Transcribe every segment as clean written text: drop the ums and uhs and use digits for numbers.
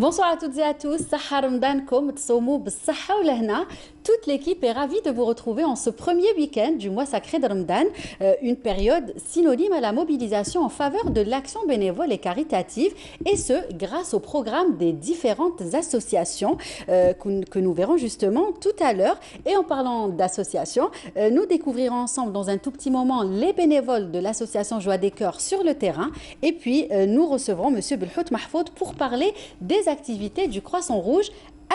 Bonsoir à toutes et à tous. Sahar Ramadankom, Tsoumou B'Saha ou Lehna. Toute l'équipe est ravie de vous retrouver en ce premier week-end du mois sacré de Ramadan, une période synonyme à la mobilisation en faveur de l'action bénévole et caritative, et ce, grâce au programme des différentes associations que nous verrons justement tout à l'heure. Et en parlant d'associations, nous découvrirons ensemble dans un tout petit moment les bénévoles de l'association Joie des Cœurs sur le terrain. Et puis, nous recevrons M. Belhout Mahfoud pour parler des activités du Croissant Rouge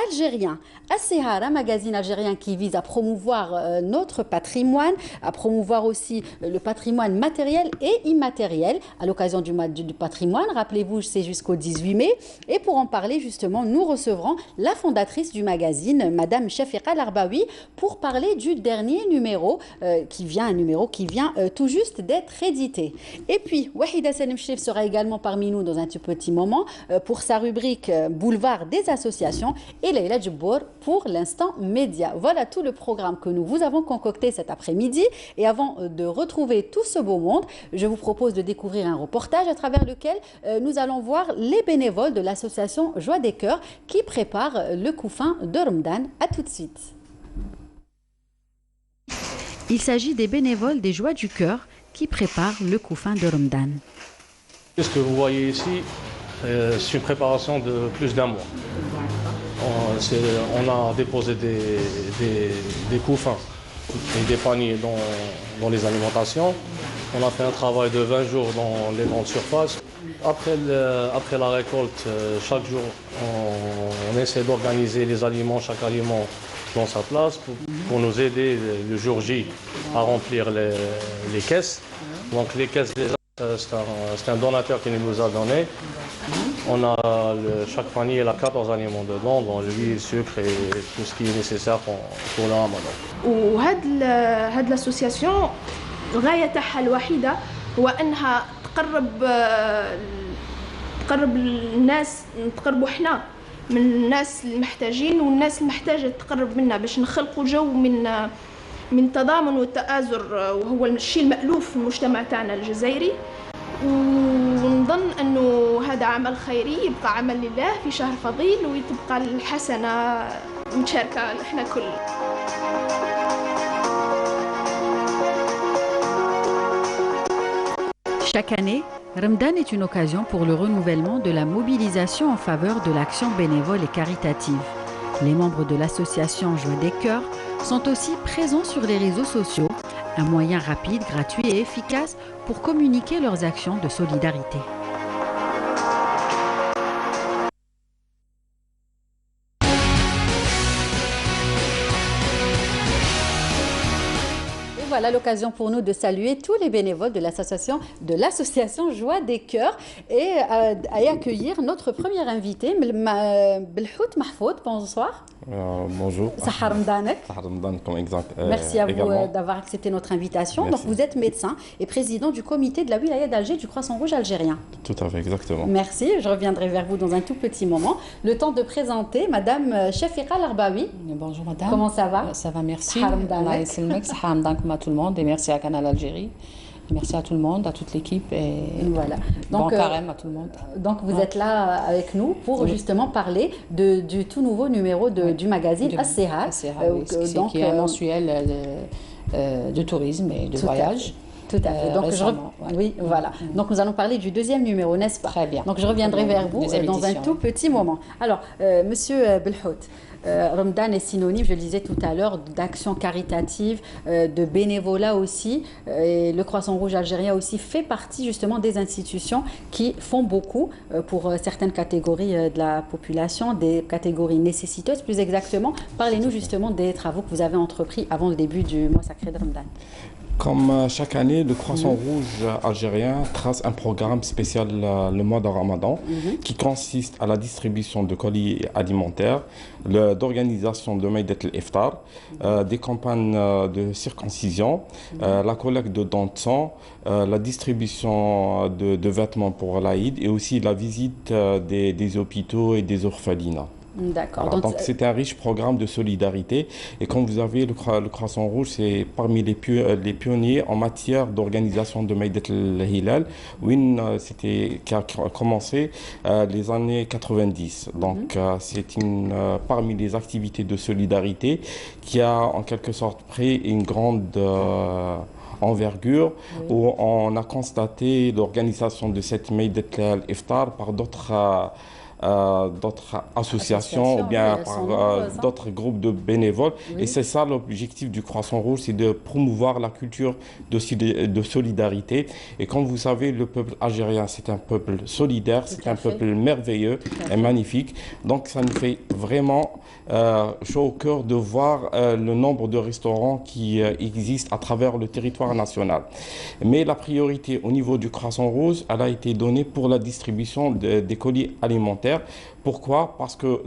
algérien. As-Sihar, un magazine algérien qui vise à promouvoir notre patrimoine, à promouvoir aussi le patrimoine matériel et immatériel à l'occasion du mois du patrimoine. Rappelez-vous, c'est jusqu'au 18 mai. Et pour en parler justement, nous recevrons la fondatrice du magazine, Madame Chafiqa Larbaoui, pour parler du dernier numéro qui vient tout juste d'être édité. Et puis, Wahida Salimchif sera également parmi nous dans un tout petit moment pour sa rubrique Boulevard des associations, et Leïla Djibour pour l'instant média. Voilà tout le programme que nous vous avons concocté cet après-midi. Et avant de retrouver tout ce beau monde, je vous propose de découvrir un reportage à travers lequel nous allons voir les bénévoles de l'association Joie des Cœurs qui préparent le couffin de Ramadan. A tout de suite. Il s'agit des bénévoles des Joies du Cœur qui préparent le couffin de Ramadan. Ce que vous voyez ici, c'est une préparation de plus d'un mois. On a déposé des couffins et des paniers dans les alimentations. On a fait un travail de 20 jours dans les grandes surfaces. Après la récolte, chaque jour, on essaie d'organiser les aliments, chaque aliment dans sa place pour nous aider le jour J à remplir les caisses. Donc les caisses, c'est un donateur qui nous a donné. On a chaque panier, il a 14 aliments dedans, dont l'huile, sucre et tout ce qui est nécessaire pour le ramadan. وهاد الاسوسياسيون الغايه تاعها الوحيده هو انها تقرب الناس، نتقربوا احنا من الناس المحتاجين، والناس المحتاجه تقرب منا باش نخلقوا جو من تضامن والتآزر، وهو الشيء المألوف في المجتمع تاعنا الجزائري. ونظن أنه هذا عمل خيري يبقى عمل لله في شهر فضيل، وتبقى الحسنة متشاركة نحن كل. Chaque année, Ramadan est une occasion pour le renouvellement de la mobilisation en faveur de l'action bénévole et caritative. Les membres de l'association Joie des Cœurs sont aussi présents sur les réseaux sociaux, un moyen rapide, gratuit et efficace pour communiquer leurs actions de solidarité. Voilà l'occasion pour nous de saluer tous les bénévoles de l'association Joie des Cœurs et accueillir notre premier invité, Belhout Mahfoud. Bonsoir. Bonjour. Sahar Ramadan. Merci à vous d'avoir accepté notre invitation. Merci. Donc vous êtes médecin et président du comité de la wilaya d'Alger du Croissant Rouge algérien. Tout à fait, exactement. Merci, je reviendrai vers vous dans un tout petit moment. Le temps de présenter Madame Chafiqa Larbaoui. Bonjour madame. Comment ça va? Ça va, merci. Sahar Ramadan. Sahar Ramadan comme à tout le monde, et merci à Canal Algérie. Merci à tout le monde, à toute l'équipe, et voilà. Donc, bon carême à tout le monde. Donc vous êtes là avec nous pour justement parler du tout nouveau numéro du magazine As-Sihar, qui est un mensuel de tourisme et de voyage. Tout à fait. Donc, oui, voilà. Donc, nous allons parler du deuxième numéro, n'est-ce pas? Très bien. Donc, je reviendrai vers vous dans un tout petit moment. Alors, Monsieur Belhout, Ramadan est synonyme, je le disais tout à l'heure, d'action caritative, de bénévolat aussi. Et le Croissant Rouge algérien aussi fait partie justement des institutions qui font beaucoup pour certaines catégories de la population, des catégories nécessiteuses plus exactement. Parlez-nous justement des travaux que vous avez entrepris avant le début du mois sacré de Ramadan. Comme chaque année, le Croissant Rouge algérien trace un programme spécial le mois de Ramadan qui consiste à la distribution de colis alimentaires, d'organisation de Maïdat al-Iftar, des campagnes de circoncision, la collecte de dons de sang, la distribution de vêtements pour l'Aïd et aussi la visite des hôpitaux et des orphelinats. D'accord. Voilà, donc c'est un riche programme de solidarité. Et comme vous avez le Croissant Rouge, c'est parmi les pionniers en matière d'organisation de Maïdet el-Hilal, qui a commencé les années 90. Donc c'est parmi les activités de solidarité qui a en quelque sorte pris une grande envergure, où on a constaté l'organisation de cette Maïdet el-Iftar par d'autres associations ou bien par d'autres groupes de bénévoles. Oui. Et c'est ça l'objectif du Croissant Rouge, c'est de promouvoir la culture de solidarité. Et comme vous savez, le peuple algérien, c'est un peuple solidaire, c'est un peuple merveilleux et magnifique. Donc ça nous fait vraiment chaud au cœur de voir le nombre de restaurants qui existent à travers le territoire national. Mais la priorité au niveau du Croissant Rouge, elle a été donnée pour la distribution des colis alimentaires. Pourquoi? Parce que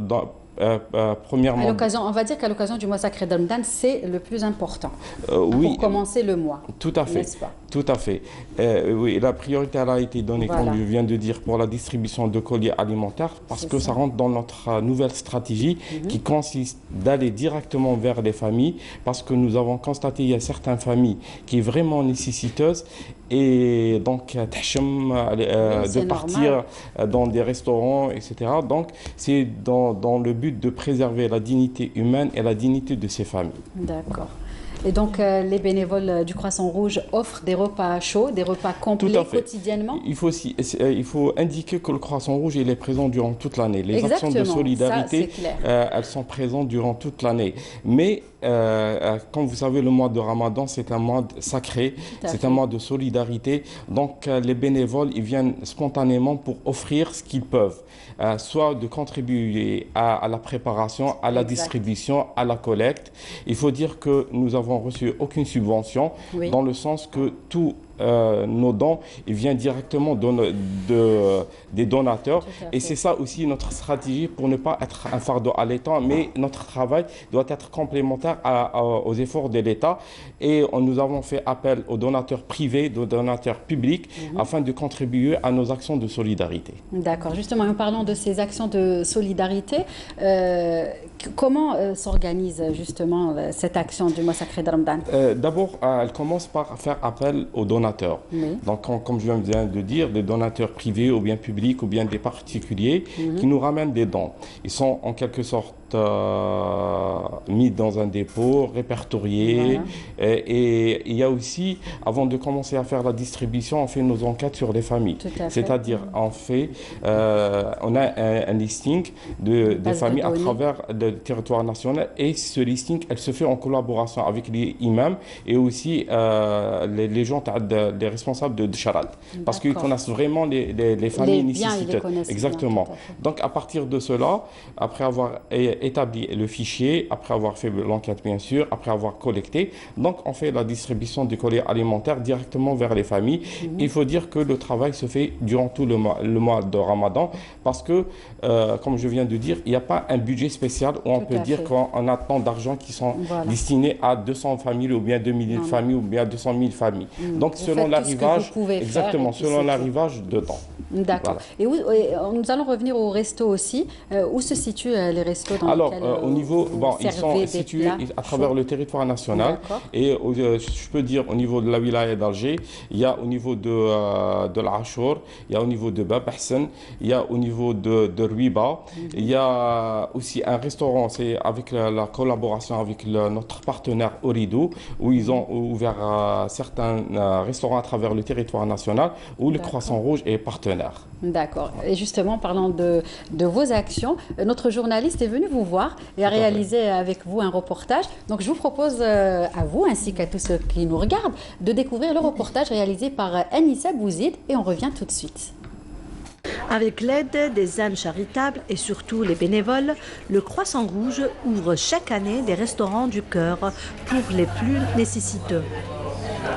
premièrement... On va dire qu'à l'occasion du mois sacré de Ramadan, c'est le plus important oui, pour commencer le mois. Tout à fait. N'est-ce pas? Tout à fait. Oui, la priorité elle a été donnée, comme je viens de dire, pour la distribution de colis alimentaires, parce que ça rentre dans notre nouvelle stratégie qui consiste d'aller directement vers les familles, parce que nous avons constaté qu'il y a certaines familles qui sont vraiment nécessiteuses et donc de partir dans des restaurants, etc. Donc c'est dans le but de préserver la dignité humaine et la dignité de ces familles. D'accord. Et donc, les bénévoles du Croissant Rouge offrent des repas chauds, des repas complets quotidiennement. Il faut indiquer que le Croissant Rouge il est présent durant toute l'année. Les actions de solidarité, elles sont présentes durant toute l'année. Mais, comme vous savez, le mois de Ramadan, c'est un mois sacré, c'est un mois de solidarité. Donc, les bénévoles, ils viennent spontanément pour offrir ce qu'ils peuvent. Soit de contribuer à la préparation, à la distribution, à la collecte. Il faut dire que nous avons reçu aucune subvention, dans le sens que tous nos dons, ils viennent directement des donateurs. Et c'est ça aussi notre stratégie pour ne pas être un fardeau à l'État, mais notre travail doit être complémentaire aux efforts de l'État. Et nous avons fait appel aux donateurs privés, aux donateurs publics, afin de contribuer à nos actions de solidarité. D'accord. Justement, en parlant de ces actions de solidarité, comment s'organise justement cette action du mois sacré de Ramadan? D'abord, elle commence par faire appel aux donateurs. Donc, comme je viens de dire, des donateurs privés ou bien publics ou bien des particuliers qui nous ramènent des dons. Ils sont en quelque sorte mis dans un dépôt, répertoriés. Et il y a aussi, avant de commencer à faire la distribution, on fait nos enquêtes sur les familles. C'est-à-dire, on a un listing des familles à travers le territoire national, et ce listing, elle se fait en collaboration avec les imams et aussi les gens, les responsables de Charal, parce qu'ils connaissent vraiment les familles nécessiteuses. Exactement. Donc à partir de cela, après avoir établi le fichier, après avoir fait l'enquête bien sûr, après avoir collecté, donc on fait la distribution du colis alimentaire directement vers les familles. Il faut dire que le travail se fait durant tout le mois de Ramadan, parce que comme je viens de dire, il n'y a pas un budget spécial où on peut dire qu'on a tant d'argent qui sont destinés à 200 familles ou bien 2000 familles ou bien 200 000 familles. Donc selon l'arrivage, exactement, selon l'arrivage de temps. D'accord. Voilà. Et nous allons revenir au resto aussi. Où se situent les restos dans lesquels au niveau, ils sont situés à travers le territoire national. Et je peux dire au niveau de la wilaya d'Alger, il y a au niveau de l'Achour, il y a au niveau de Bab Hassan, il y a au niveau de Ruiba. Il y a aussi un restaurant, c'est avec la collaboration avec notre partenaire Orido, où ils ont ouvert certains restaurants à travers le territoire national, où le Croissant Rouge est partenaire. D'accord. Et justement, parlant de vos actions, notre journaliste est venu vous voir et a réalisé avec vous un reportage. Donc, je vous propose à vous, ainsi qu'à tous ceux qui nous regardent, de découvrir le reportage réalisé par Anissa Bouzid, et on revient tout de suite. Avec l'aide des âmes charitables et surtout les bénévoles, le Croissant Rouge ouvre chaque année des restaurants du cœur pour les plus nécessiteux.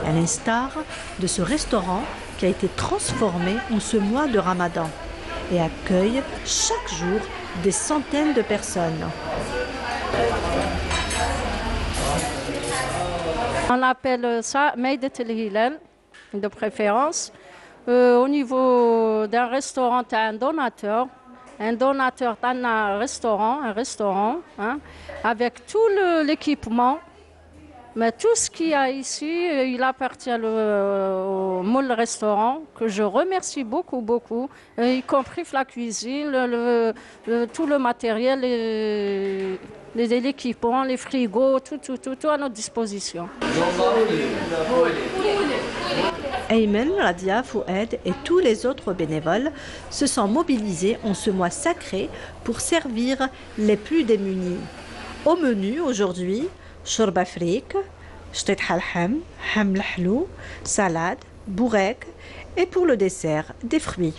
À l'instar de ce restaurant qui a été transformé en ce mois de Ramadan et accueille chaque jour des centaines de personnes. On appelle ça Maïdet el-Hilal de préférence. Au niveau d'un restaurant, tu as un donateur. un donateur d'un restaurant, hein, avec tout l'équipement. Mais tout ce qu'il y a ici, il appartient au Moule Restaurant, que je remercie beaucoup, y compris la cuisine, tout le matériel, l'équipement, les frigos, tout à notre disposition. Ayman, Radia, Foued et tous les autres bénévoles se sont mobilisés en ce mois sacré pour servir les plus démunis. Au menu aujourd'hui, shorba frik, shtet halham, ham lahlou, salade, bourek et pour le dessert, des fruits.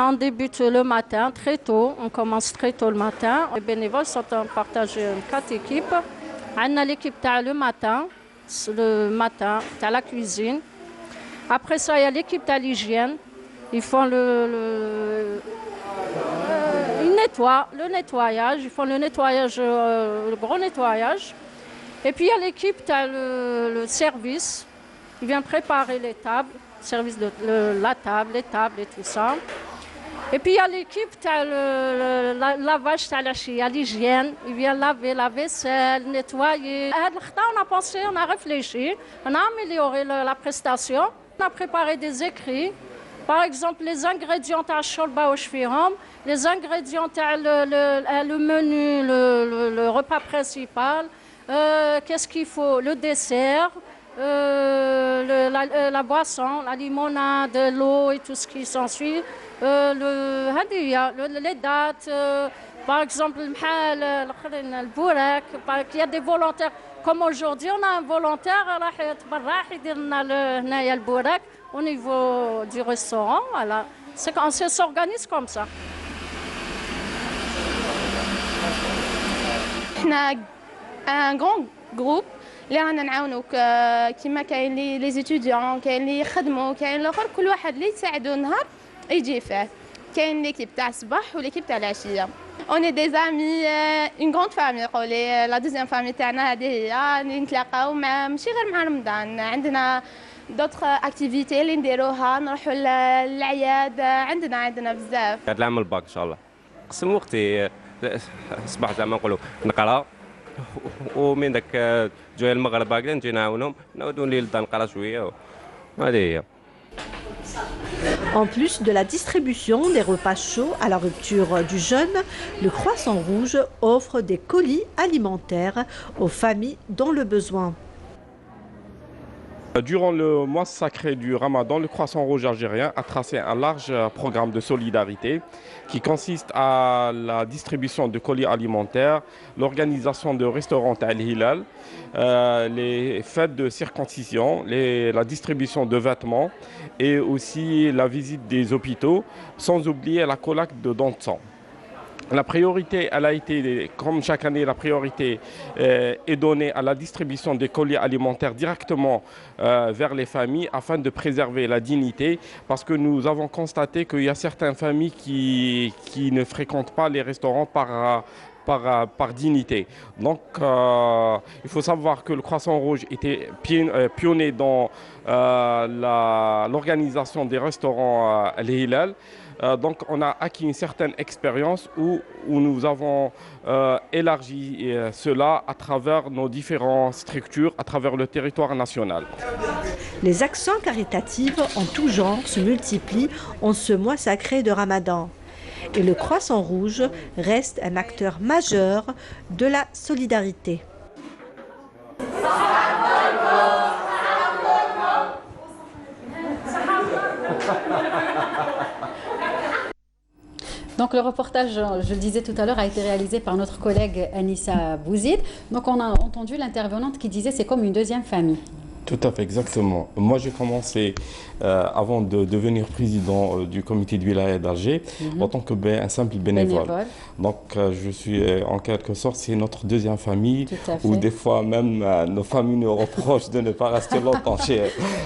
On débute le matin, très tôt, on commence très tôt le matin. Les bénévoles sont partagés en 4 équipes. On a l'équipe le matin, à la cuisine. Après ça, il y a l'équipe de l'hygiène. Ils font le nettoyage, ils font le gros nettoyage. Et puis il y a l'équipe, le service, il vient préparer les tables, le service de la table, les tables et tout ça. Et puis il y a l'équipe, le lavage, l'hygiène, il vient laver la vaisselle, nettoyer. On a pensé, on a réfléchi, on a amélioré la prestation, on a préparé des écrits. Par exemple, les ingrédients de shorba au shfiram, les ingrédients le menu, le repas principal, qu'est-ce qu'il faut, le dessert, la boisson, la limonade, l'eau et tout ce qui s'ensuit, les dates, par exemple, le bourek, il y a des volontaires. Comme aujourd'hui, on a un volontaire au niveau du restaurant. Voilà. On s'organise comme ça. On a un grand groupe اللي رانا نعاونوا كيما كاين لي زيتيديون كاين اللي يخدموا كاين الاخر كل واحد اللي يساعدو نهار يجي فيه كاين ليكيب تاع الصباح وليكيب تاع العشيه. On est des amis, une grande famille. La deuxième famille تاعنا هذه هي نتلاقاو ماشي غير مع رمضان. عندنا d'autres activités اللي نديروها نروحوا للعياد. عندنا بزاف. هذا العام الباك ان شاء الله. قسم وقتي صباح زعما نقولوا نقرا ومن داك جوي المغرب هكذا نجي نعاونهم نعاودوا نولي للدار نقرا شويه وهذه هي. En plus de la distribution des repas chauds à la rupture du jeûne, le Croissant Rouge offre des colis alimentaires aux familles dans le besoin. Durant le mois sacré du Ramadan, le Croissant Rouge algérien a tracé un large programme de solidarité qui consiste à la distribution de colis alimentaires, l'organisation de restaurants Al-Hilal, les fêtes de circoncision, la distribution de vêtements et aussi la visite des hôpitaux, sans oublier la collecte de dons de sang. La priorité, elle a été, comme chaque année, la priorité est donnée à la distribution des colis alimentaires directement vers les familles afin de préserver la dignité parce que nous avons constaté qu'il y a certaines familles qui ne fréquentent pas les restaurants par dignité. Donc il faut savoir que le Croissant Rouge était pionnier dans l'organisation des restaurants Al-Hilal. Donc on a acquis une certaine expérience où nous avons élargi cela à travers nos différentes structures, à travers le territoire national. Les actions caritatives en tout genre se multiplient en ce mois sacré de Ramadan. Et le Croissant Rouge reste un acteur majeur de la solidarité. Donc le reportage, je le disais tout à l'heure, a été réalisé par notre collègue Anissa Bouzid. Donc on a entendu l'intervenante qui disait c'est comme une deuxième famille. Tout à fait, exactement. Moi, j'ai commencé avant de devenir président du comité de wilaya d'Alger en tant qu'un simple bénévole. Donc, je suis en quelque sorte, c'est notre deuxième famille où des fois même nos familles nous reprochent de ne pas rester longtemps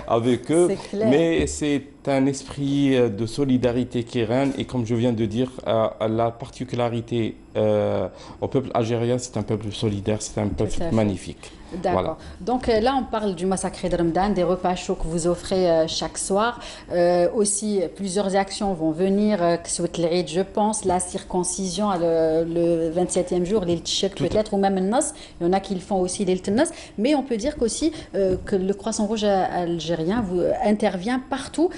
avec eux. Mais c'est un esprit de solidarité qui règne et comme je viens de dire, la particularité au peuple algérien, c'est un peuple solidaire, c'est un peuple magnifique. D'accord. Voilà. Donc là, on parle du massacre de Ramadan, des repas chauds que vous offrez chaque soir. Aussi, plusieurs actions vont venir, que ce soit l'Eid, je pense, la circoncision le 27e jour, les t-shirts peut-être, ou même le Nas. Il y en a qui le font aussi, les Nas. Mais on peut dire qu'aussi que le Croissant Rouge algérien intervient partout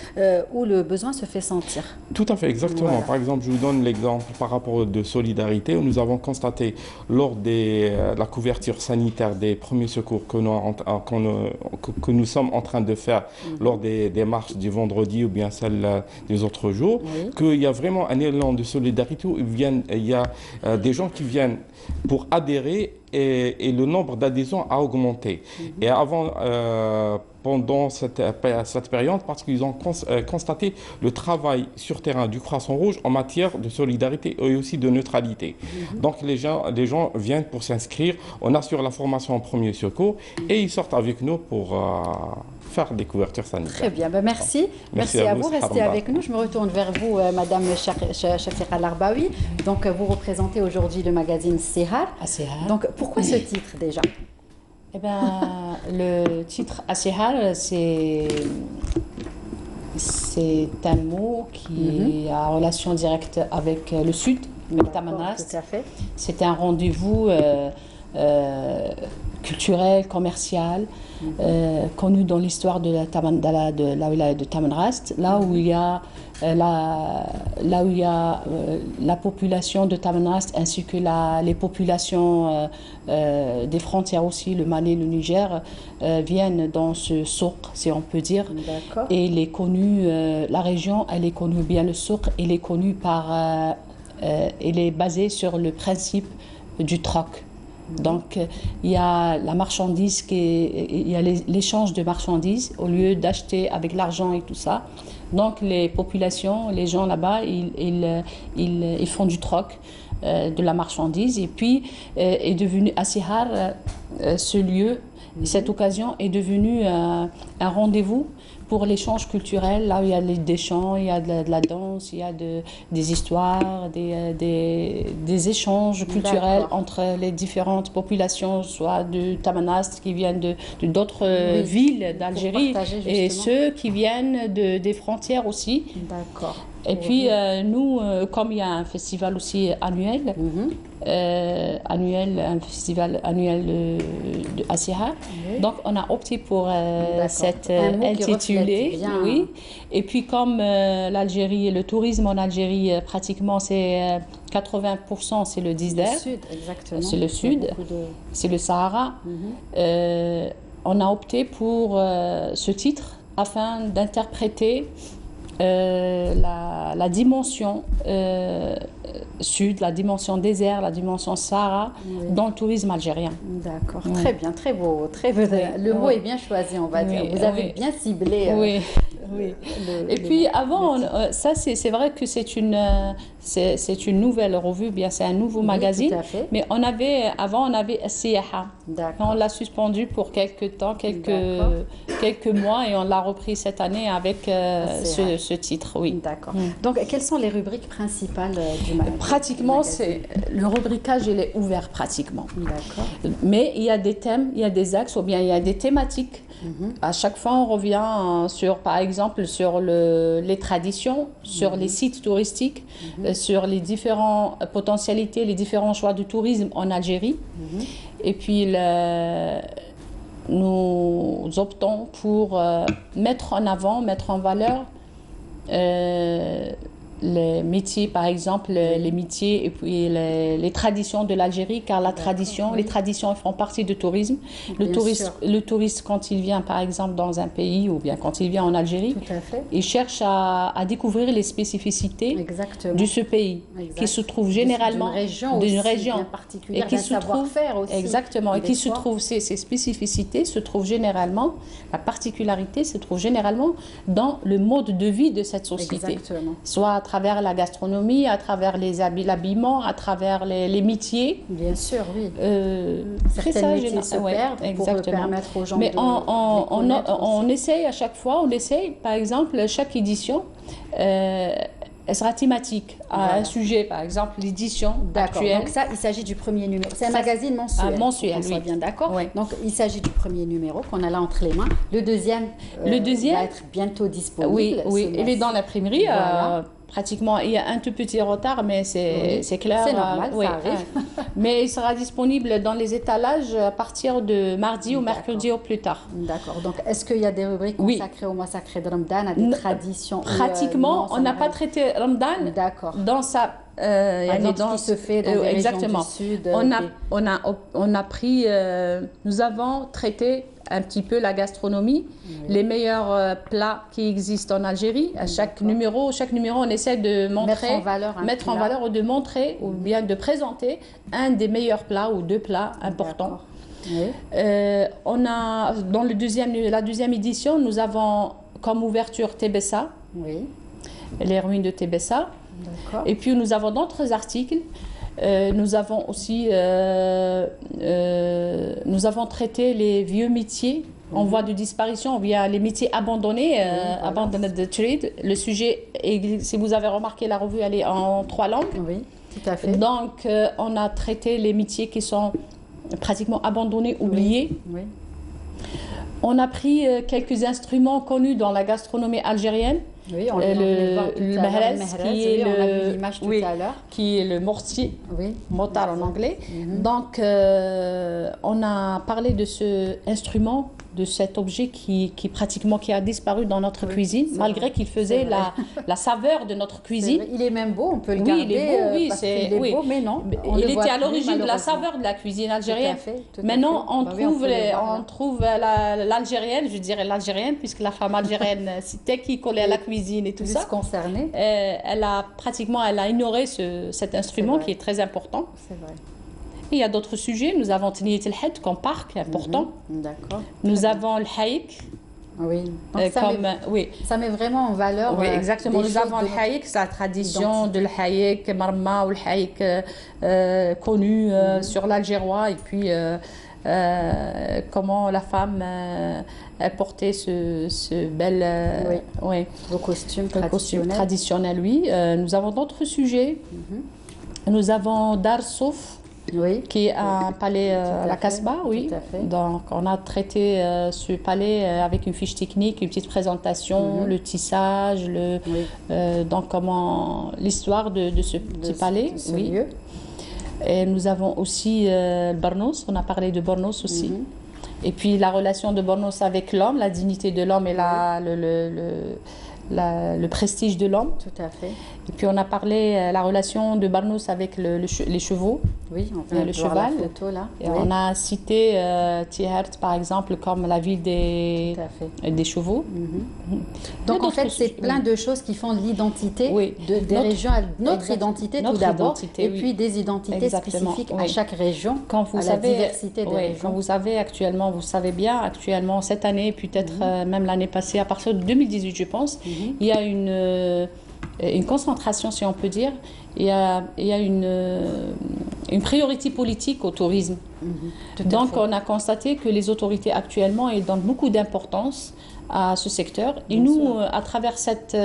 où le besoin se fait sentir. Tout à fait, exactement. Voilà. Par exemple, je vous donne l'exemple par rapport de solidarité, où nous avons constaté lors de la couverture sanitaire des premiers secours que nous sommes en train de faire lors des marches du vendredi ou bien celles des autres jours, qu'il y a vraiment un élan de solidarité où il y a des gens qui viennent pour adhérer et le nombre d'adhésions a augmenté. Et avant, pendant cette période, parce qu'ils ont constaté le travail sur terrain du Croissant Rouge en matière de solidarité et aussi de neutralité. Donc les gens viennent pour s'inscrire, on assure la formation en premier secours et ils sortent avec nous pour faire des couvertures sanitaires. Très bien, ben merci. Merci à vous, restez avec nous. Je me retourne vers vous, Madame Chafira Larbaoui. Donc vous représentez aujourd'hui le magazine Sehar. Donc pourquoi ce titre déjà? Eh ben, le titre Sehar, c'est un mot qui a relation directe avec le Sud, avec Tamanrast. Tout à fait. C'est un rendez-vous culturel, commercial, connu dans l'histoire de la wilaya de Tamanrast, là où il y a la population de Tamanrast ainsi que les populations des frontières aussi, le Mali, le Niger, viennent dans ce souk, si on peut dire. Et il est connu, la région, elle est connue bien, le souk, il est connu par, il est basé sur le principe du troc. Donc, il y a la marchandise, il y a l'échange de marchandises au lieu d'acheter avec l'argent et tout ça. Donc, les populations, les gens là-bas, ils font du troc, de la marchandise. Et puis, est devenu Sehar, ce lieu, cette occasion est devenue un rendez-vous pour l'échange culturel, là où il y a des chants, il y a de la danse, il y a des histoires, des échanges culturels entre les différentes populations, soit de Tamanrast qui viennent d'autres villes d'Algérie et ceux qui viennent des frontières aussi. D'accord. Et puis nous, comme il y a un festival aussi annuel, un festival annuel de Sehar, donc on a opté pour cet intitulé. Oui. Et puis comme l'Algérie, le tourisme en Algérie, pratiquement c'est 80%, c'est le désert. Le sud, exactement. C'est le sud, c'est le Sahara. On a opté pour ce titre afin d'interpréter la dimension sud, la dimension désert, la dimension Sahara dans le tourisme algérien. D'accord, très bien, très beau. Le mot est bien choisi, on va dire. Vous avez bien ciblé. Oui. Et puis avant, ça c'est vrai que c'est une nouvelle revue, bien c'est un nouveau magazine. Tout à fait. Mais avant on avait Siyaha. On l'a suspendu pour quelques temps, quelques mois, et on l'a repris cette année avec ce titre. Oui. D'accord. Donc quelles sont les rubriques principales du magazine? Pratiquement, le rubricage il est ouvert pratiquement. D'accord. Mais il y a des thèmes, il y a des axes, ou bien il y a des thématiques. À chaque fois, on revient sur, par exemple, sur les traditions, sur les sites touristiques, sur les différentes potentialités, les différents choix de tourisme en Algérie. Et puis, nous optons pour mettre en avant, mettre en valeur les métiers, par exemple, les métiers et puis les traditions de l'Algérie, car les traditions font partie du tourisme. Le touriste, quand il vient, par exemple, dans un pays ou bien quand il vient en Algérie, il cherche à découvrir les spécificités de ce pays, qui se trouve généralement d'une région particulière, et qui se trouve aussi. Exactement, et qui se trouve, ces spécificités se trouvent généralement, la particularité se trouve généralement dans le mode de vie de cette société. Exactement. Soit à travers la gastronomie, à travers l'habillement, à travers les métiers. Bien sûr, oui. Certains métiers se perdent pour permettre aux gens Mais de on essaye à chaque fois, par exemple, chaque édition, elle sera thématique à un sujet, par exemple l'édition actuelle. Donc ça, il s'agit du premier numéro. C'est un magazine mensuel. Mensuel, on soit bien d'accord. Oui. Donc il s'agit du premier numéro qu'on a là entre les mains. Le deuxième va être bientôt disponible. Oui, il est dans l'imprimerie. Voilà. Pratiquement, il y a un tout petit retard, mais c'est clair. C'est normal, ça arrive. Mais il sera disponible dans les étalages à partir de mardi ou mercredi au plus tard. D'accord. Donc, est-ce qu'il y a des rubriques consacrées au mois sacré de Ramadan, à des traditions? Pratiquement, on n'a pas traité Ramadan dans sa... dans ce qui se fait dans les régions du Sud. On a pris... nous avons traité un petit peu la gastronomie, les meilleurs plats qui existent en Algérie. À chaque numéro, on essaie de montrer, mettre en valeur ou de montrer ou bien de présenter un des meilleurs plats ou deux plats importants. Oui. On a dans la deuxième édition, nous avons comme ouverture Tébessa, les ruines de Tébessa. Et puis nous avons d'autres articles. Nous avons aussi nous avons traité les vieux métiers en voie de disparition, via les métiers abandonnés, abandoned trade. Le sujet, si vous avez remarqué, la revue elle est en 3 langues. Oui, tout à fait. Donc on a traité les métiers qui sont pratiquement abandonnés, oubliés. Oui. On a pris quelques instruments connus dans la gastronomie algérienne. Oui, on le mahrez, on a vu l'image tout à l'heure. Qui est le mortier, motar en anglais. Donc, on a parlé de ce instrument, de cet objet qui a disparu dans notre cuisine, malgré qu'il faisait la saveur de notre cuisine. Il est même beau, on peut le garder. Il est beau, parce qu'il est beau, mais non. Il était à l'origine de la saveur de la cuisine algérienne. Maintenant, on trouve l'algérienne, je dirais l'algérienne, puisque la femme algérienne, c'était qui collait à la cuisine et tout ça. Concernée. Elle a ignoré cet instrument qui est très important. C'est vrai. Il y a d'autres sujets. Nous avons Tniyat el-Had comme parc important. D'accord. Nous avons le Haïk. Oui. Ça met vraiment en valeur. Oui, exactement. Nous avons le Haïk, c'est la tradition de l'Haïk, Marma ou le Haïk connu sur l'Algérois. Et puis, comment la femme a porté ce bel costume traditionnel. Nous avons d'autres sujets. Nous avons Dar Souf. Qui est un palais à la Casbah, Donc, on a traité ce palais avec une fiche technique, une petite présentation, le tissage, donc l'histoire de ce petit palais. Lieu. Et nous avons aussi le Bornos, on a parlé de Bornos aussi. Et puis la relation de Bornos avec l'homme, la dignité de l'homme et le prestige de l'homme. Tout à fait. Et puis on a parlé la relation de Bornos avec les chevaux. Oui, on peut le cheval. La photo, là. Et on a cité Thiehert par exemple comme la ville des chevaux. Donc en fait, c'est plein de choses qui font l'identité des régions, notre identité tout d'abord, et puis des identités spécifiques à chaque région, la diversité des régions. Quand vous savez actuellement, vous savez bien actuellement cette année, peut-être même l'année passée, à partir de 2018 je pense, il y a une concentration, si on peut dire, il y a une priorité politique au tourisme. Donc on a constaté que les autorités actuellement donnent beaucoup d'importance à ce secteur. Et nous, à travers cette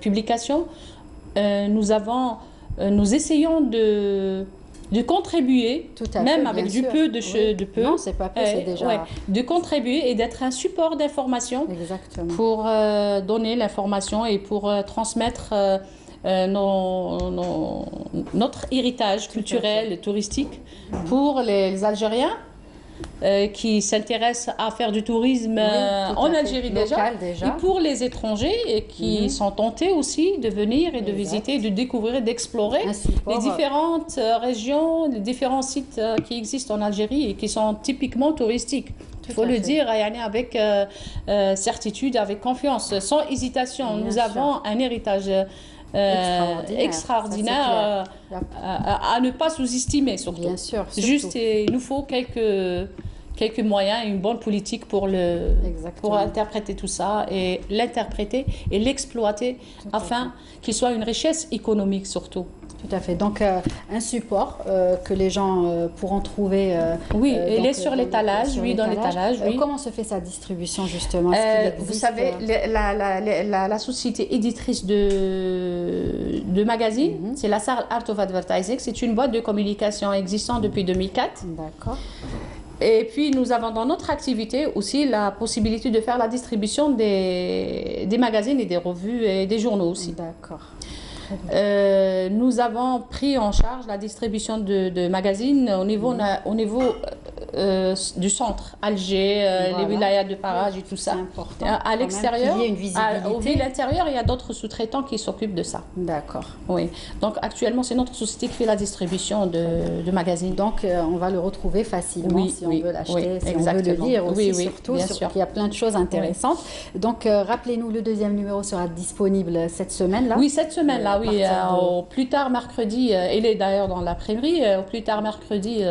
publication, nous essayons de contribuer, même avec du peu de peu. Non, c'est pas peu, c'est déjà... de contribuer et d'être un support d'information pour donner l'information et pour transmettre notre héritage culturel et touristique pour les Algériens qui s'intéressent à faire du tourisme en Algérie déjà, et pour les étrangers et qui sont tentés aussi de venir et de visiter, de découvrir et d'explorer les différentes régions, les différents sites qui existent en Algérie et qui sont typiquement touristiques. Il faut le dire avec certitude, avec confiance, sans hésitation. Nous avons un héritage extraordinaire à ne pas sous-estimer surtout. Bien sûr. Juste, il nous faut quelques quelques moyens et une bonne politique pour interpréter tout ça et l'interpréter et l'exploiter afin qu'il soit une richesse économique surtout. Tout à fait. Donc, un support que les gens pourront trouver. Oui, il est sur l'étalage, dans l'étalage. Oui. Comment se fait sa distribution, justement? Vous savez, la société éditrice de magazines, c'est la Saar Art of Advertising. C'est une boîte de communication existante depuis 2004. D'accord. Et puis, nous avons dans notre activité aussi la possibilité de faire la distribution des magazines et des revues et des journaux aussi. D'accord. Nous avons pris en charge la distribution de magazines au niveau du centre, Alger, les wilayas de Parage et tout ça. Important. À l'extérieur, au ville intérieure, il y a d'autres sous-traitants qui s'occupent de ça. D'accord. Oui. Donc actuellement, c'est notre société qui fait la distribution de magazines. Donc on va le retrouver facilement si on veut l'acheter, si on veut le lire aussi, surtout, il y a plein de choses intéressantes. Donc rappelez-nous, le deuxième numéro sera disponible cette semaine-là? Oui, cette semaine-là, oui. Au plus tard mercredi, il est d'ailleurs dans l'imprimerie, au plus tard mercredi,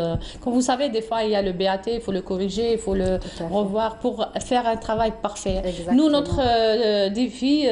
comme vous savez, des fois il y a le BAT, il faut le corriger, il faut le revoir pour faire un travail parfait. Exactement. Nous, notre défi,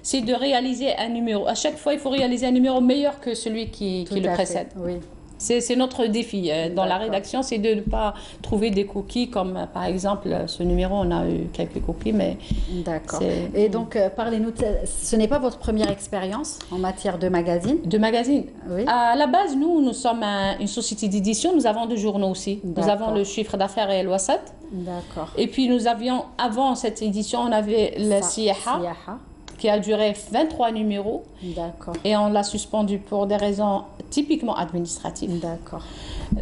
c'est de réaliser un numéro. À chaque fois, il faut réaliser un numéro meilleur que celui qui le précède. Oui. C'est notre défi dans la rédaction, c'est de ne pas trouver des coquilles comme par exemple ce numéro, on a eu quelques coquilles, mais... D'accord. Et donc, parlez-nous, ce n'est pas votre première expérience en matière de magazine? De magazine. Oui. À la base, nous sommes une société d'édition, nous avons des journaux aussi. Nous avons le chiffre d'affaires et l'Ouassat. D'accord. Et puis nous avions, avant cette édition, on avait le Siyaha, qui a duré 23 numéros. D'accord. Et on l'a suspendu pour des raisons typiquement administratives. D'accord.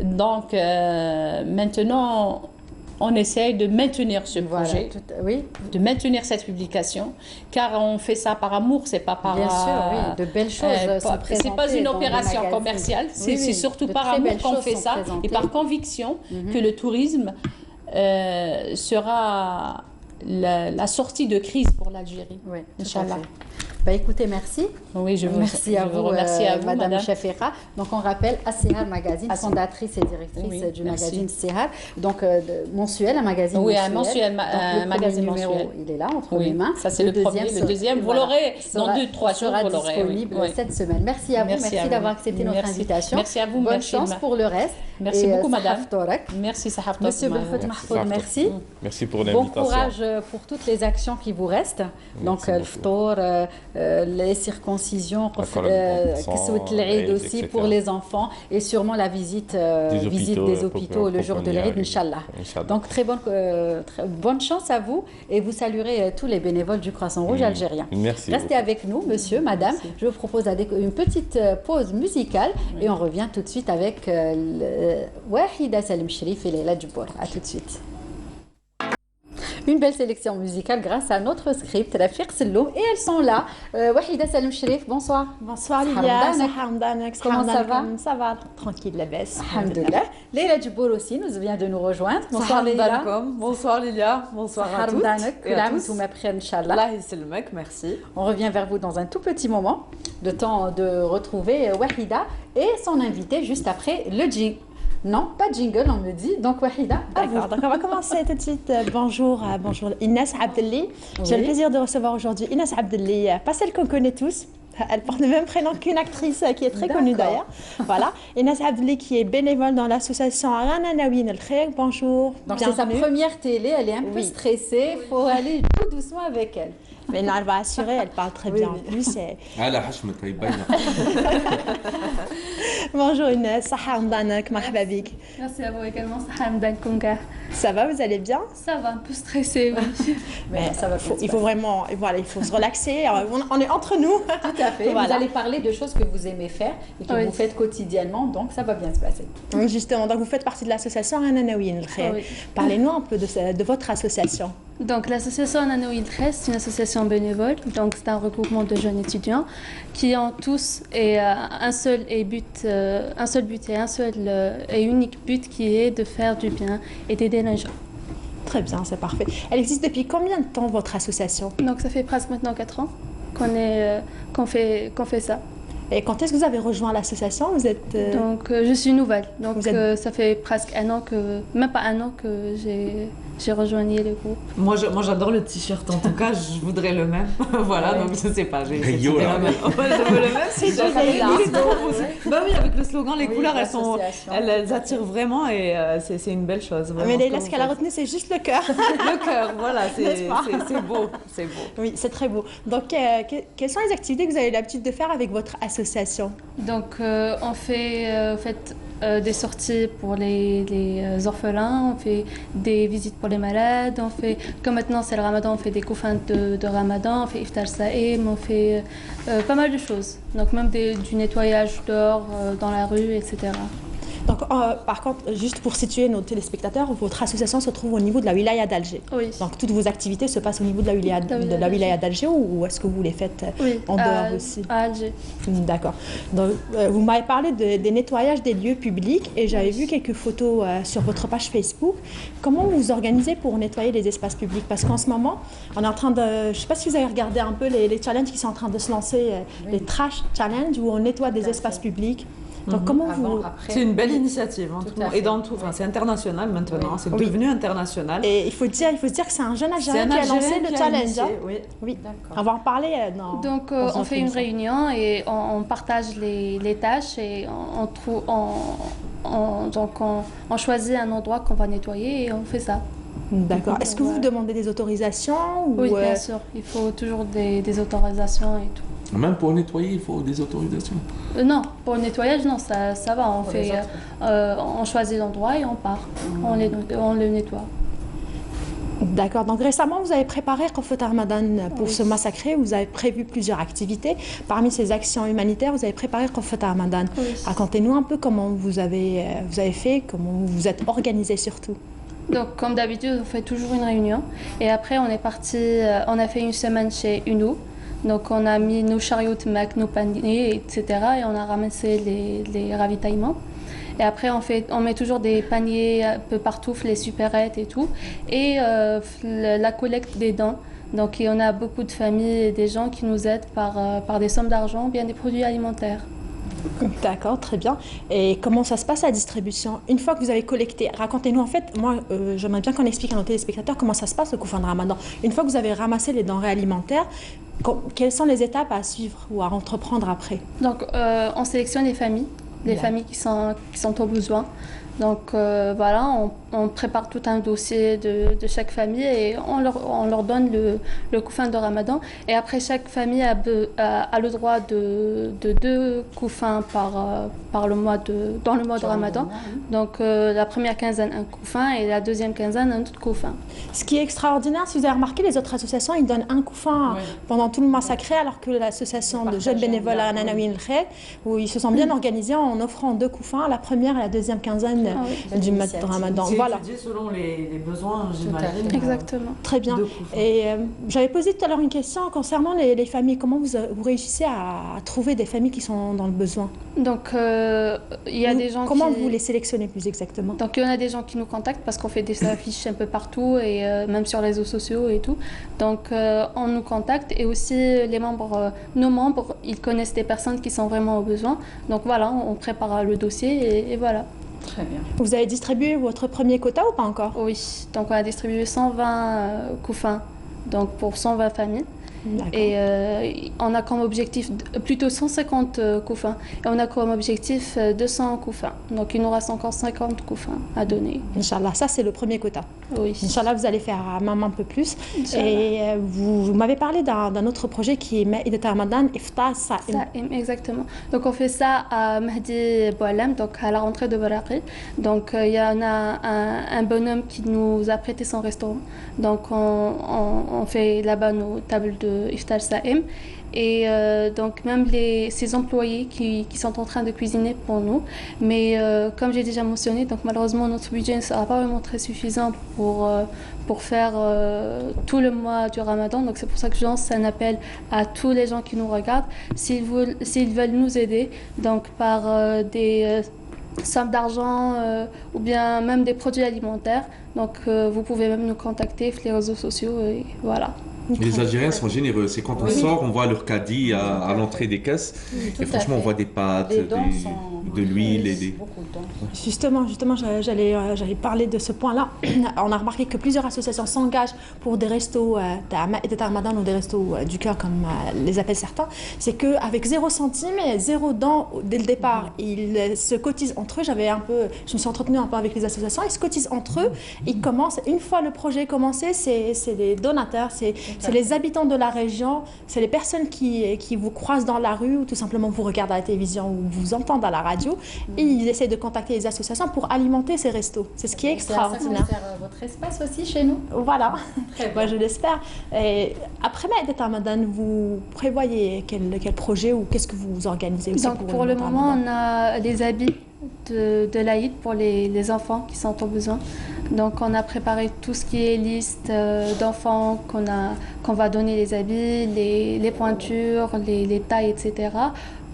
Donc maintenant, on essaye de maintenir ce projet, de maintenir cette publication, car on fait ça par amour, c'est pas par... Bien sûr, oui, de belles choses c'est pas une opération commerciale, c'est surtout par amour qu'on fait ça, et par conviction que le tourisme sera la sortie de crise pour l'Algérie. Oui, Inch'Allah. Bah, écoutez, merci. Oui, je vous remercie à vous, Madame Chafera. Donc, on rappelle Sehar Magazine, fondatrice et directrice du magazine Sehar. Donc, mensuel, un magazine mensuel. Oui, un mensuel, un magazine mensuel. Il est là, entre les mains. Ça, c'est le premier. Le deuxième, vous l'aurez dans 2-3 jours. Sera disponible cette semaine. Merci à vous. Merci d'avoir accepté notre invitation. Merci à vous. Bonne chance pour le reste. Merci beaucoup, madame. Merci, Sahaf. Monsieur Belfouet Mahfoud, merci. Merci pour l'invitation. Bon courage pour toutes les actions qui vous restent. Donc, le ftour, les circoncisions, l'Eid aussi pour les enfants et sûrement la visite des hôpitaux le jour de l'Eid, Inch'Allah. Donc, très bonne chance à vous et vous saluerez tous les bénévoles du Croissant Rouge algérien. Merci. Restez avec nous, monsieur, madame. Je vous propose une petite pause musicale et on revient tout de suite avec Wahida Salim Sherif et Leila Djoubour. À tout de suite. Une belle sélection musicale grâce à notre script, Rafiq Selloum. Et elles sont là. Wahida Salim Sherif, bonsoir. Bonsoir Lilia. Comment ça va? Ça va, tranquille, la baisse. Alhamdulillah. Leila Djoubour aussi vient de nous rejoindre. Bonsoir Leila. Bonsoir Lilia. Bonsoir à toutes et à tous. Allah yisselmek, merci. On revient vers vous dans un tout petit moment. Le temps de retrouver Wahida et son invité juste après le jingle. Non, pas de jingle, on me dit. Donc, Wahida, d'accord. Donc, on va commencer tout de suite. Bonjour Inès Abdelli. J'ai le plaisir de recevoir aujourd'hui Inès Abdelli, pas celle qu'on connaît tous. Elle porte le même prénom qu'une actrice qui est très connue d'ailleurs. Voilà. Inès Abdelli qui est bénévole dans l'association Rananawin El Khair. Bonjour. Donc, c'est sa première télé. Elle est un peu stressée. Il faut aller tout doucement avec elle. Mais non, elle va assurer, elle parle très bien en plus. Bonjour Inès, merci à vous également. Ça va, vous allez bien? Ça va, un peu stressée. Oui. Mais ça va. Il faut vraiment, voilà, il faut se relaxer. On est entre nous. Tout à fait. Voilà. Vous allez parler de choses que vous aimez faire et que vous faites quotidiennement, donc ça va bien se passer. Justement, donc vous faites partie de l'association Rananawin El Khair. Parlez-nous un peu de votre association. Donc l'association Rananawin El Khair, c'est une association bénévole. Donc c'est un regroupement de jeunes étudiants qui ont tous un seul but et unique but qui est de faire du bien et d'aider les gens. Très bien, c'est parfait. Elle existe depuis combien de temps votre association? Donc ça fait presque maintenant 4 ans qu'on fait ça. Et quand est-ce que vous avez rejoint l'association? Vous êtes Donc je suis nouvelle, donc ça fait presque un an que, même pas un an que j'ai rejoint le groupe. Moi j'adore le t-shirt, en tout cas je voudrais le même. Voilà, donc je sais pas, j'ai je veux le même. Si bah oui, avec le slogan, les couleurs elles attirent vraiment et c'est une belle chose. Mais Leïla, ce qu'elle a retenu, c'est juste le cœur. Le cœur, voilà, c'est beau, c'est beau. Oui, c'est très beau. Donc quelles sont les activités que vous avez l'habitude de faire avec votre association? Donc on fait des sorties pour les orphelins, on fait des visites pour les malades, on fait, comme maintenant c'est le ramadan, on fait des koufins de ramadan, on fait iftar saïm, on fait pas mal de choses. Donc même du nettoyage dehors, dans la rue, etc. Donc, par contre, juste pour situer nos téléspectateurs, votre association se trouve au niveau de la wilaya d'Alger. Oui. Donc, toutes vos activités se passent au niveau de la wilaya d'Alger ou est-ce que vous les faites en dehors aussi? À Alger. D'accord. Donc, vous m'avez parlé des nettoyages des lieux publics et j'avais vu quelques photos sur votre page Facebook. Comment vous vous organisez pour nettoyer les espaces publics? Parce qu'en ce moment, on est en train de... Je ne sais pas si vous avez regardé un peu les challenges qui sont en train de se lancer, les trash challenges où on nettoie des espaces publics. Donc comment vous... C'est une belle initiative, hein, et dans tout, enfin, c'est international maintenant, c'est devenu international. Et il faut dire que c'est un jeune Algérien qui a lancé le challenge. Oui. On va en parler Donc on fait une réunion et on partage les tâches et on choisit un endroit qu'on va nettoyer et on fait ça. D'accord. Est-ce que vous demandez des autorisations Oui, bien sûr. Il faut toujours des autorisations et tout. Même pour nettoyer, il faut des autorisations? Non, pour le nettoyage, non, ça va. On choisit l'endroit et on part. On le nettoie. D'accord. Donc récemment, vous avez préparé Khofet Ramadan pour ce massacrer. Vous avez prévu plusieurs activités. Parmi ces actions humanitaires, vous avez préparé Khofet Ramadan. Oui. Racontez-nous un peu comment vous avez fait, comment vous vous êtes organisé surtout. Donc, comme d'habitude, on fait toujours une réunion. Et après, on est parti, on a fait une semaine chez UNO. Donc, on a mis nos chariots de mac, nos paniers, etc. Et on a ramassé les ravitaillements. Et après, on met toujours des paniers un peu partout, les supérettes et tout. Et la collecte des dons. Donc, on a beaucoup de familles et des gens qui nous aident par des sommes d'argent ou bien des produits alimentaires. D'accord, très bien. Et comment ça se passe la distribution? Une fois que vous avez collecté, racontez-nous en fait, moi j'aimerais bien qu'on explique à nos téléspectateurs comment ça se passe au Koufin de Ramadan. Une fois que vous avez ramassé les denrées alimentaires, quelles sont les étapes à suivre ou à entreprendre après? Donc on sélectionne les familles qui sont au besoin. Donc voilà, on prépare tout un dossier de chaque famille et on leur donne le koufin de Ramadan. Et après, chaque famille a le droit de 2 koufins dans le mois de Ramadan. Donc la première quinzaine, un koufin et la deuxième quinzaine, un autre koufin. Ce qui est extraordinaire, si vous avez remarqué, les autres associations, ils donnent un koufin pendant tout le mois sacré, alors que l'association de jeunes bénévoles à Nanawi El-Khair, où ils se sont bien organisés en offrant 2 koufins, la première et la deuxième quinzaine du mois de Ramadan. Voilà. Selon les besoins, j'imagine. Exactement. Très bien. Et j'avais posé tout à l'heure une question concernant les familles. Comment vous réussissez à trouver des familles qui sont dans le besoin? Donc, il y a des gens Comment vous les sélectionnez plus exactement? Donc, il y en a des gens qui nous contactent parce qu'on fait des affiches un peu partout et même sur les réseaux sociaux et tout. Donc, on nous contacte et aussi nos membres, ils connaissent des personnes qui sont vraiment au besoin. Donc, voilà, on prépare le dossier et voilà. Très bien. Vous avez distribué votre premier quota ou pas encore? Oui, donc on a distribué 120 koufins donc pour 120 familles. Et on a comme objectif plutôt 150 koufins et on a comme objectif 200 koufins. Donc il nous reste encore 50 koufins à donner. Inch'Allah, ça c'est le premier quota. Oui. Inch'Allah, vous allez faire même un peu plus. Et vous m'avez parlé d'un autre projet qui est Maïdat Ramadan Iftar Saïm. Exactement. Donc on fait ça à Mahdi Boualem, donc à la rentrée de Baraqi. Donc il y en a un bonhomme qui nous a prêté son restaurant. Donc on fait là-bas nos tables de Iftar Saïm et donc même ces employés qui sont en train de cuisiner pour nous, mais comme j'ai déjà mentionné, donc malheureusement notre budget ne sera pas vraiment très suffisant pour faire tout le mois du Ramadan. Donc c'est pour ça que je lance un appel à tous les gens qui nous regardent, s'ils veulent nous aider donc par des sommes d'argent ou bien même des produits alimentaires. Donc vous pouvez même nous contacter sur les réseaux sociaux et voilà. Les Algériens sont généreux. C'est quand on sort, on voit leur caddie à l'entrée des caisses. Et franchement, on voit des pâtes, de l'huile et des... Justement, j'allais parler de ce point-là. On a remarqué que plusieurs associations s'engagent pour des restos d'État Ramadan ou des restos du cœur, comme les appellent certains. C'est qu'avec 0 centime et 0 dents dès le départ, ils se cotisent entre eux. Je me suis entretenue un peu avec les associations. Ils se cotisent entre eux. Ils commencent, une fois le projet commencé, c'est les donateurs, c'est les habitants de la région, c'est les personnes qui vous croisent dans la rue ou tout simplement vous regardent à la télévision ou vous entendent à la radio. Et ils essaient de contacter les associations pour alimenter ces restos. C'est ce qui est extraordinaire. Ça va faire votre espace aussi chez nous. Voilà, moi je l'espère. Et après Maïdet Ramadan, vous prévoyez quel projet ou qu'est-ce que vous organisez aussi? Donc pour le moment, on a les habits de l'Aïd pour les enfants qui sont au besoin. Donc on a préparé tout ce qui est liste d'enfants qu'on va donner les habits, les pointures, les tailles, etc.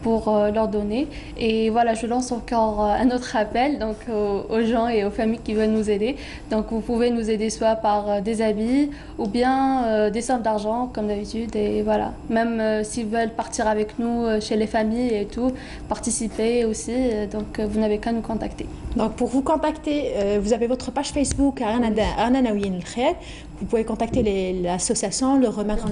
pour leur donner. Et voilà, je lance encore un autre appel donc, aux gens et aux familles qui veulent nous aider. Donc vous pouvez nous aider soit par des habits ou bien des sommes d'argent comme d'habitude. Et voilà, même s'ils veulent partir avec nous chez les familles et tout, participer aussi. Donc vous n'avez qu'à nous contacter. Donc pour vous contacter, vous avez votre page Facebook Arnanaouin El Khair. Vous pouvez contacter l'association, leur remettre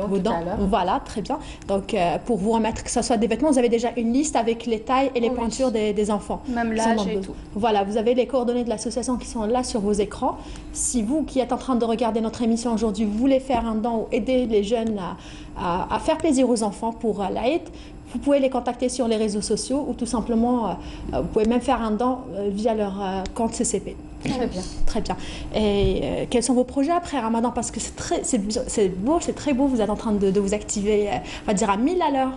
vos dents. Voilà, très bien. Donc pour vous remettre, que ce soit des vêtements, vous avez déjà une liste avec les tailles et les pointures des enfants. Même l'âge et tout. Voilà, vous avez les coordonnées de l'association qui sont là sur vos écrans. Si vous qui êtes en train de regarder notre émission aujourd'hui, vous voulez faire un don ou aider les jeunes à faire plaisir aux enfants pour l'Aïd, vous pouvez les contacter sur les réseaux sociaux ou tout simplement, vous pouvez même faire un don via leur compte CCP. Très bien. Très bien. Et quels sont vos projets après Ramadan? Parce que c'est beau, c'est très beau. Vous êtes en train de vous activer, on va dire à 1000 à l'heure,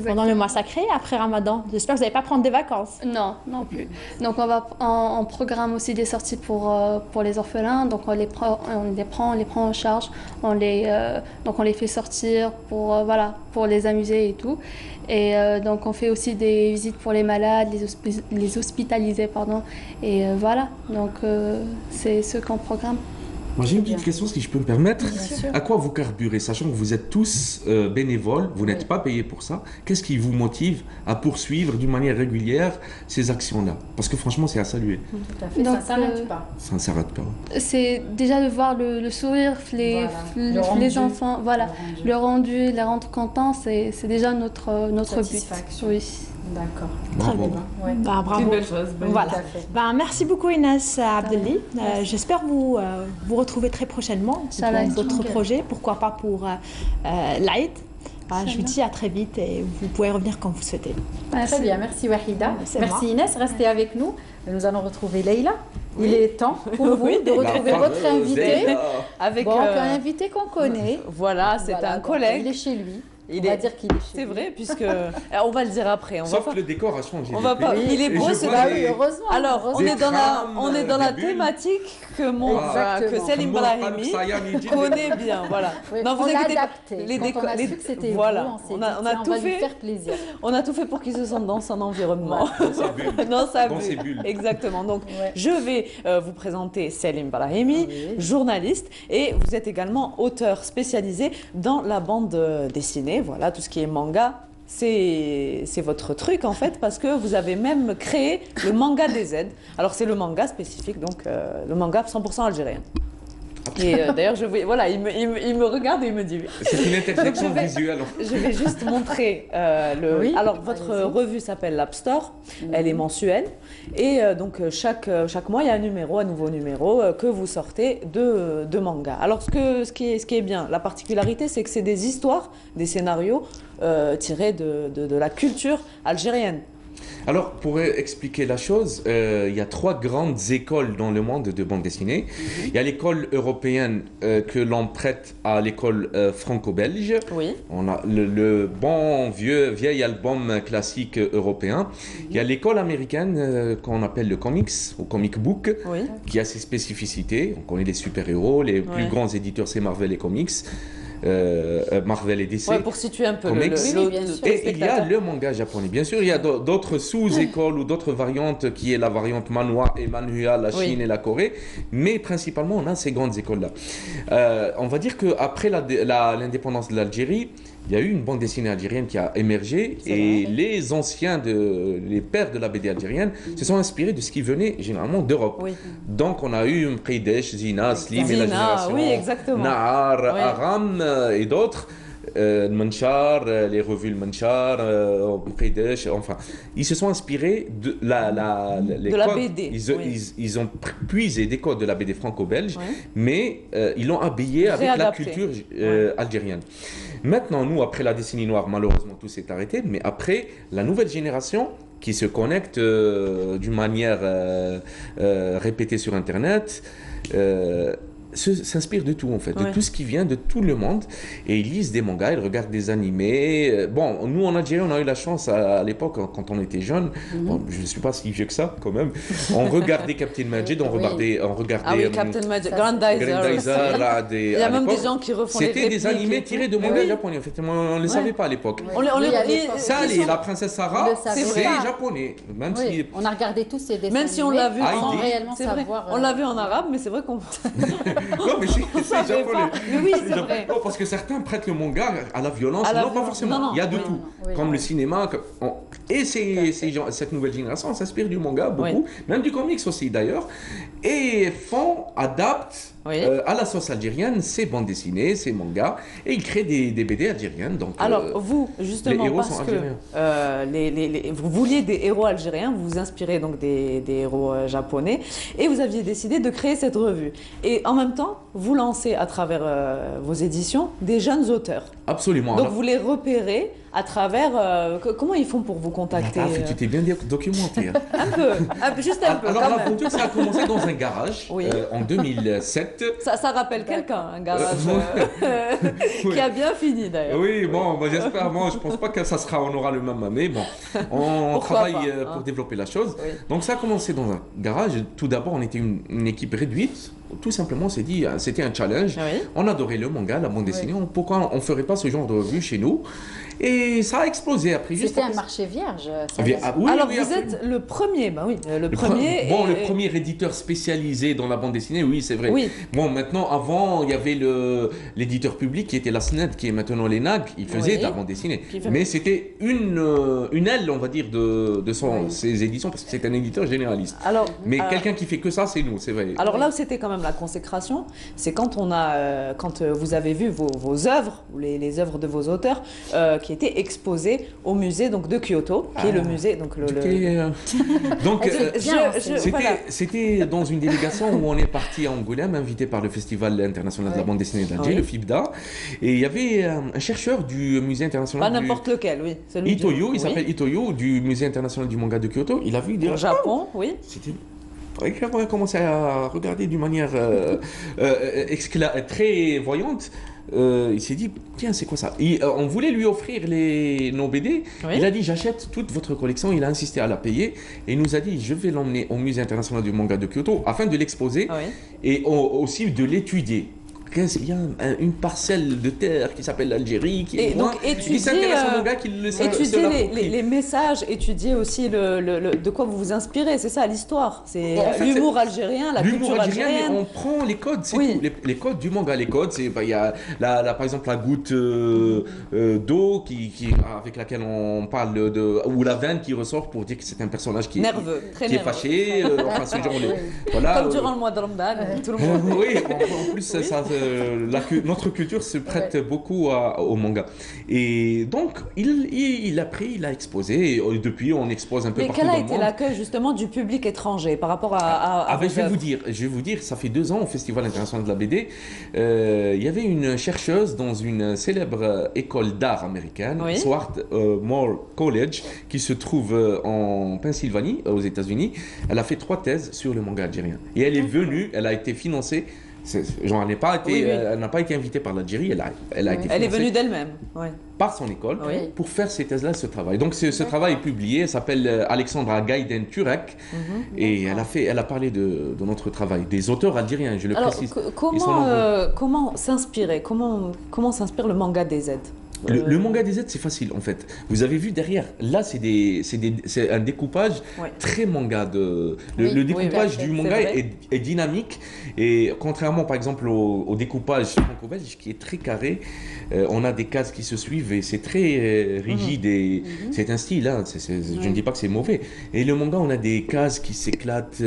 pendant le mois sacré après Ramadan. J'espère que vous n'allez pas prendre des vacances. Non, non plus. Donc on programme aussi des sorties pour les orphelins. Donc on les prend en charge. Donc on les fait sortir pour les amuser et tout. Et donc on fait aussi des visites pour les malades, les hospitalisés, pardon. Et voilà, donc c'est ce qu'on programme. Moi j'ai une petite question, si je peux me permettre. À quoi vous carburez, sachant que vous êtes tous bénévoles, vous n'êtes pas payés pour ça. Qu'est-ce qui vous motive à poursuivre d'une manière régulière ces actions-là? Parce que franchement, c'est à saluer. Tout à fait, donc, ça ne s'arrête pas. Ça ne s'arrête pas. C'est déjà de voir le sourire, les enfants, voilà, le rendu, les rendre contents, c'est déjà notre but. Oui. D'accord. Très bien. Ouais. Bravo. C'est une belle chose. Voilà. Merci beaucoup Inès Abdelli. J'espère vous retrouver très prochainement pour d'autres projets, pourquoi pas pour l'Aïd. Je vous dis à très vite et vous pouvez revenir quand vous souhaitez. Très bien, merci Wahida. Merci Inès, restez avec nous. Nous allons retrouver Leïla. Il est temps pour vous de retrouver votre invité. Avec un invité qu'on connaît. Voilà, c'est un collègue. Il est chez lui. On va dire qu'il est chez lui. C'est vrai, puisque on va le dire après. Sauf que le décor a changé. On va pas. Il est beau, c'est heureusement. Alors, on est dans la thématique que Selim Brahimi connaît bien. Voilà. Non, vous inquiétez pas. Les décors, voilà. On a tout fait. Faire plaisir. On a tout fait pour qu'il se sente dans son environnement. Dans ses bulles. Exactement. Donc, je vais vous présenter Selim Brahimi, journaliste, et vous êtes également auteur spécialisé dans la bande dessinée. Voilà, tout ce qui est manga, c'est votre truc en fait, parce que vous avez même créé le manga des aides. Alors c'est le manga spécifique, donc le manga 100% algérien. Et d'ailleurs, voilà, il me regarde et il me dit. C'est une interjection visuelle. Je vais juste montrer alors, votre revue s'appelle l'App Store. Elle est mensuelle. Et donc, chaque mois, il y a un nouveau numéro que vous sortez de manga. Alors, ce qui est bien, la particularité, c'est que c'est des histoires, des scénarios tirés de la culture algérienne. Alors, pour expliquer la chose, il y a 3 grandes écoles dans le monde de bande dessinée. Il y a l'école européenne que l'on prête à l'école franco-belge. Oui. On a le bon vieil album classique européen. Il y a l'école américaine qu'on appelle le comics ou comic book, qui a ses spécificités. On connaît les super-héros, les plus grands éditeurs, c'est Marvel et Comics. Marvel et DC. Ouais, pour situer un peu comics. Et il y a le manga japonais. Bien sûr, il y a d'autres sous-écoles ou d'autres variantes qui est la variante manhwa et manhua, la Chine et la Corée. Mais principalement, on a ces grandes écoles-là. On va dire qu'après l'indépendance de l'Algérie, il y a eu une bande dessinée algérienne qui a émergé et les anciens, les pères de la BD algérienne se sont inspirés de ce qui venait généralement d'Europe. Donc on a eu Mqidech, Zina, Slim et la génération, Nahar, Aram et d'autres. Manchar, les revues Manchar, Mqidech, enfin, ils se sont inspirés de la BD. Ils ont puisé des codes de la BD franco-belge, mais ils l'ont habillé avec la culture algérienne. Maintenant, nous, après la décennie noire, malheureusement, tout s'est arrêté, mais après, la nouvelle génération qui se connecte d'une manière répétée sur Internet, s'inspire de tout en fait, de tout ce qui vient de tout le monde, et ils lisent des mangas, ils regardent des animés. Bon, nous en Algérie, on a eu la chance à l'époque, quand on était jeunes, bon, je ne suis pas si vieux que ça quand même, on regardait Captain Majid, on regardait Captain Majid, Grandizer. Il y a même des gens qui refont C'était des animés tirés de mangas japonais, en fait, on ne le savait pas à l'époque. Ça, la princesse Sarah, c'est japonais. Même si... On a regardé tous ces dessins. Même si on l'a vu sans réellement savoir. On l'a vu en arabe, mais c'est vrai qu'on... Non, mais c'est japonais. Mais oui, c'est vrai. Non, parce que certains prêtent le manga à la violence. Non, pas forcément. Il y a de tout. Comme le cinéma. Et cette nouvelle génération s'inspire du manga beaucoup, même du comics aussi d'ailleurs. Et adaptent à la sauce algérienne ces bandes dessinées, ces mangas. Et ils créent des BD algériennes. Donc, alors, vous, justement, les héros parce sont que vous vouliez des héros algériens, vous vous inspirez donc des héros japonais, et vous aviez décidé de créer cette revue. Et en même temps, vous lancez à travers vos éditions des jeunes auteurs. Absolument. Donc vous les repérez à travers... comment ils font pour vous contacter Tu t'es bien documenté. Un peu, juste un peu. Alors l'aventure, ça a commencé dans un garage en 2007. Ça rappelle quelqu'un, un garage qui a bien fini d'ailleurs. Oui, bon, j'espère, je pense pas que on aura le même, mais bon, on travaille pour développer la chose. Donc ça a commencé dans un garage. Tout d'abord, on était une équipe réduite. Tout simplement, on s'est dit, c'était un challenge. On adorait le manga, la bande dessinée. Pourquoi on ne ferait pas ce genre de revue chez nous? Et ça a explosé après. C'était un marché vierge. Alors vous êtes le premier, le premier éditeur spécialisé dans la bande dessinée, oui, c'est vrai. Bon, maintenant, avant, il y avait l'éditeur public qui était la SNED, qui est maintenant l'ENAG. Il faisait de la bande dessinée. Mais c'était une aile, on va dire, de ses éditions, parce que c'est un éditeur généraliste. Mais quelqu'un qui fait que ça, c'est nous, c'est vrai. Alors là où c'était quand même la consécration, c'est quand vous avez vu vos œuvres, ou les œuvres de vos auteurs, qui étaient exposées au musée donc, de Kyoto, qui est le musée... Donc, c'était dans une délégation où on est parti à Angoulême, invité par le Festival international de la bande dessinée d'Alger, le FIBDA, et il y avait un chercheur du musée international... Pas n'importe lequel, oui. Itoyo, il s'appelle Itoyo, du musée international du manga de Kyoto. Il a vu... Au Japon, oui. C'était... On a commencé à regarder d'une manière très voyante. Il s'est dit, tiens, c'est quoi ça? On voulait lui offrir nos BD. Il a dit, j'achète toute votre collection. Il a insisté à la payer. Et il nous a dit, je vais l'emmener au musée international du manga de Kyoto afin de l'exposer et aussi de l'étudier. Il y a une parcelle de terre qui s'appelle l'Algérie, qui est loin, qui s'intéresse au manga, qui le sait. Étudier les messages, étudier aussi de quoi vous vous inspirez, c'est ça l'histoire. C'est l'humour algérien, la culture algérienne. On prend les codes, c'est tout. Les codes du manga, les codes, il y a par exemple la goutte d'eau avec laquelle on parle ou la veine qui ressort pour dire que c'est un personnage qui nerveux, qui est fâché. Enfin, ce genre voilà. Comme durant le mois de Ramadan, tout le monde. Oui, en plus ça. Notre culture se prête beaucoup au manga. Et donc, il a exposé. Et depuis, on expose un peu partout dans le monde. Mais quel a été l'accueil justement du public étranger par rapport à je vais vous dire, ça fait 2 ans au Festival international de la BD, il y avait une chercheuse dans une célèbre école d'art américaine, Swarthmore College, qui se trouve en Pennsylvanie, aux États-Unis. Elle a fait 3 thèses sur le manga algérien. Et elle est venue, elle a été financée Genre, elle n'a pas été invitée par l'Algérie, elle a été Elle est financée venue d'elle-même. Ouais. par son école pour faire ces thèses-là, ce travail. Donc ce travail est publié, elle s'appelle Alexandra Gaiden Turek, et elle a parlé de notre travail, des auteurs algériens, je le précise. Comment s'inspirer, comment s'inspire le manga DZ? Le manga DZ, c'est facile en fait. Vous avez vu derrière, là c'est un découpage très manga. Le découpage du manga est dynamique, et contrairement par exemple au découpage franco-belge qui est très carré, on a des cases qui se suivent et c'est très rigide et c'est un style. Hein, je ne dis pas que c'est mauvais. Et le manga, on a des cases qui s'éclatent,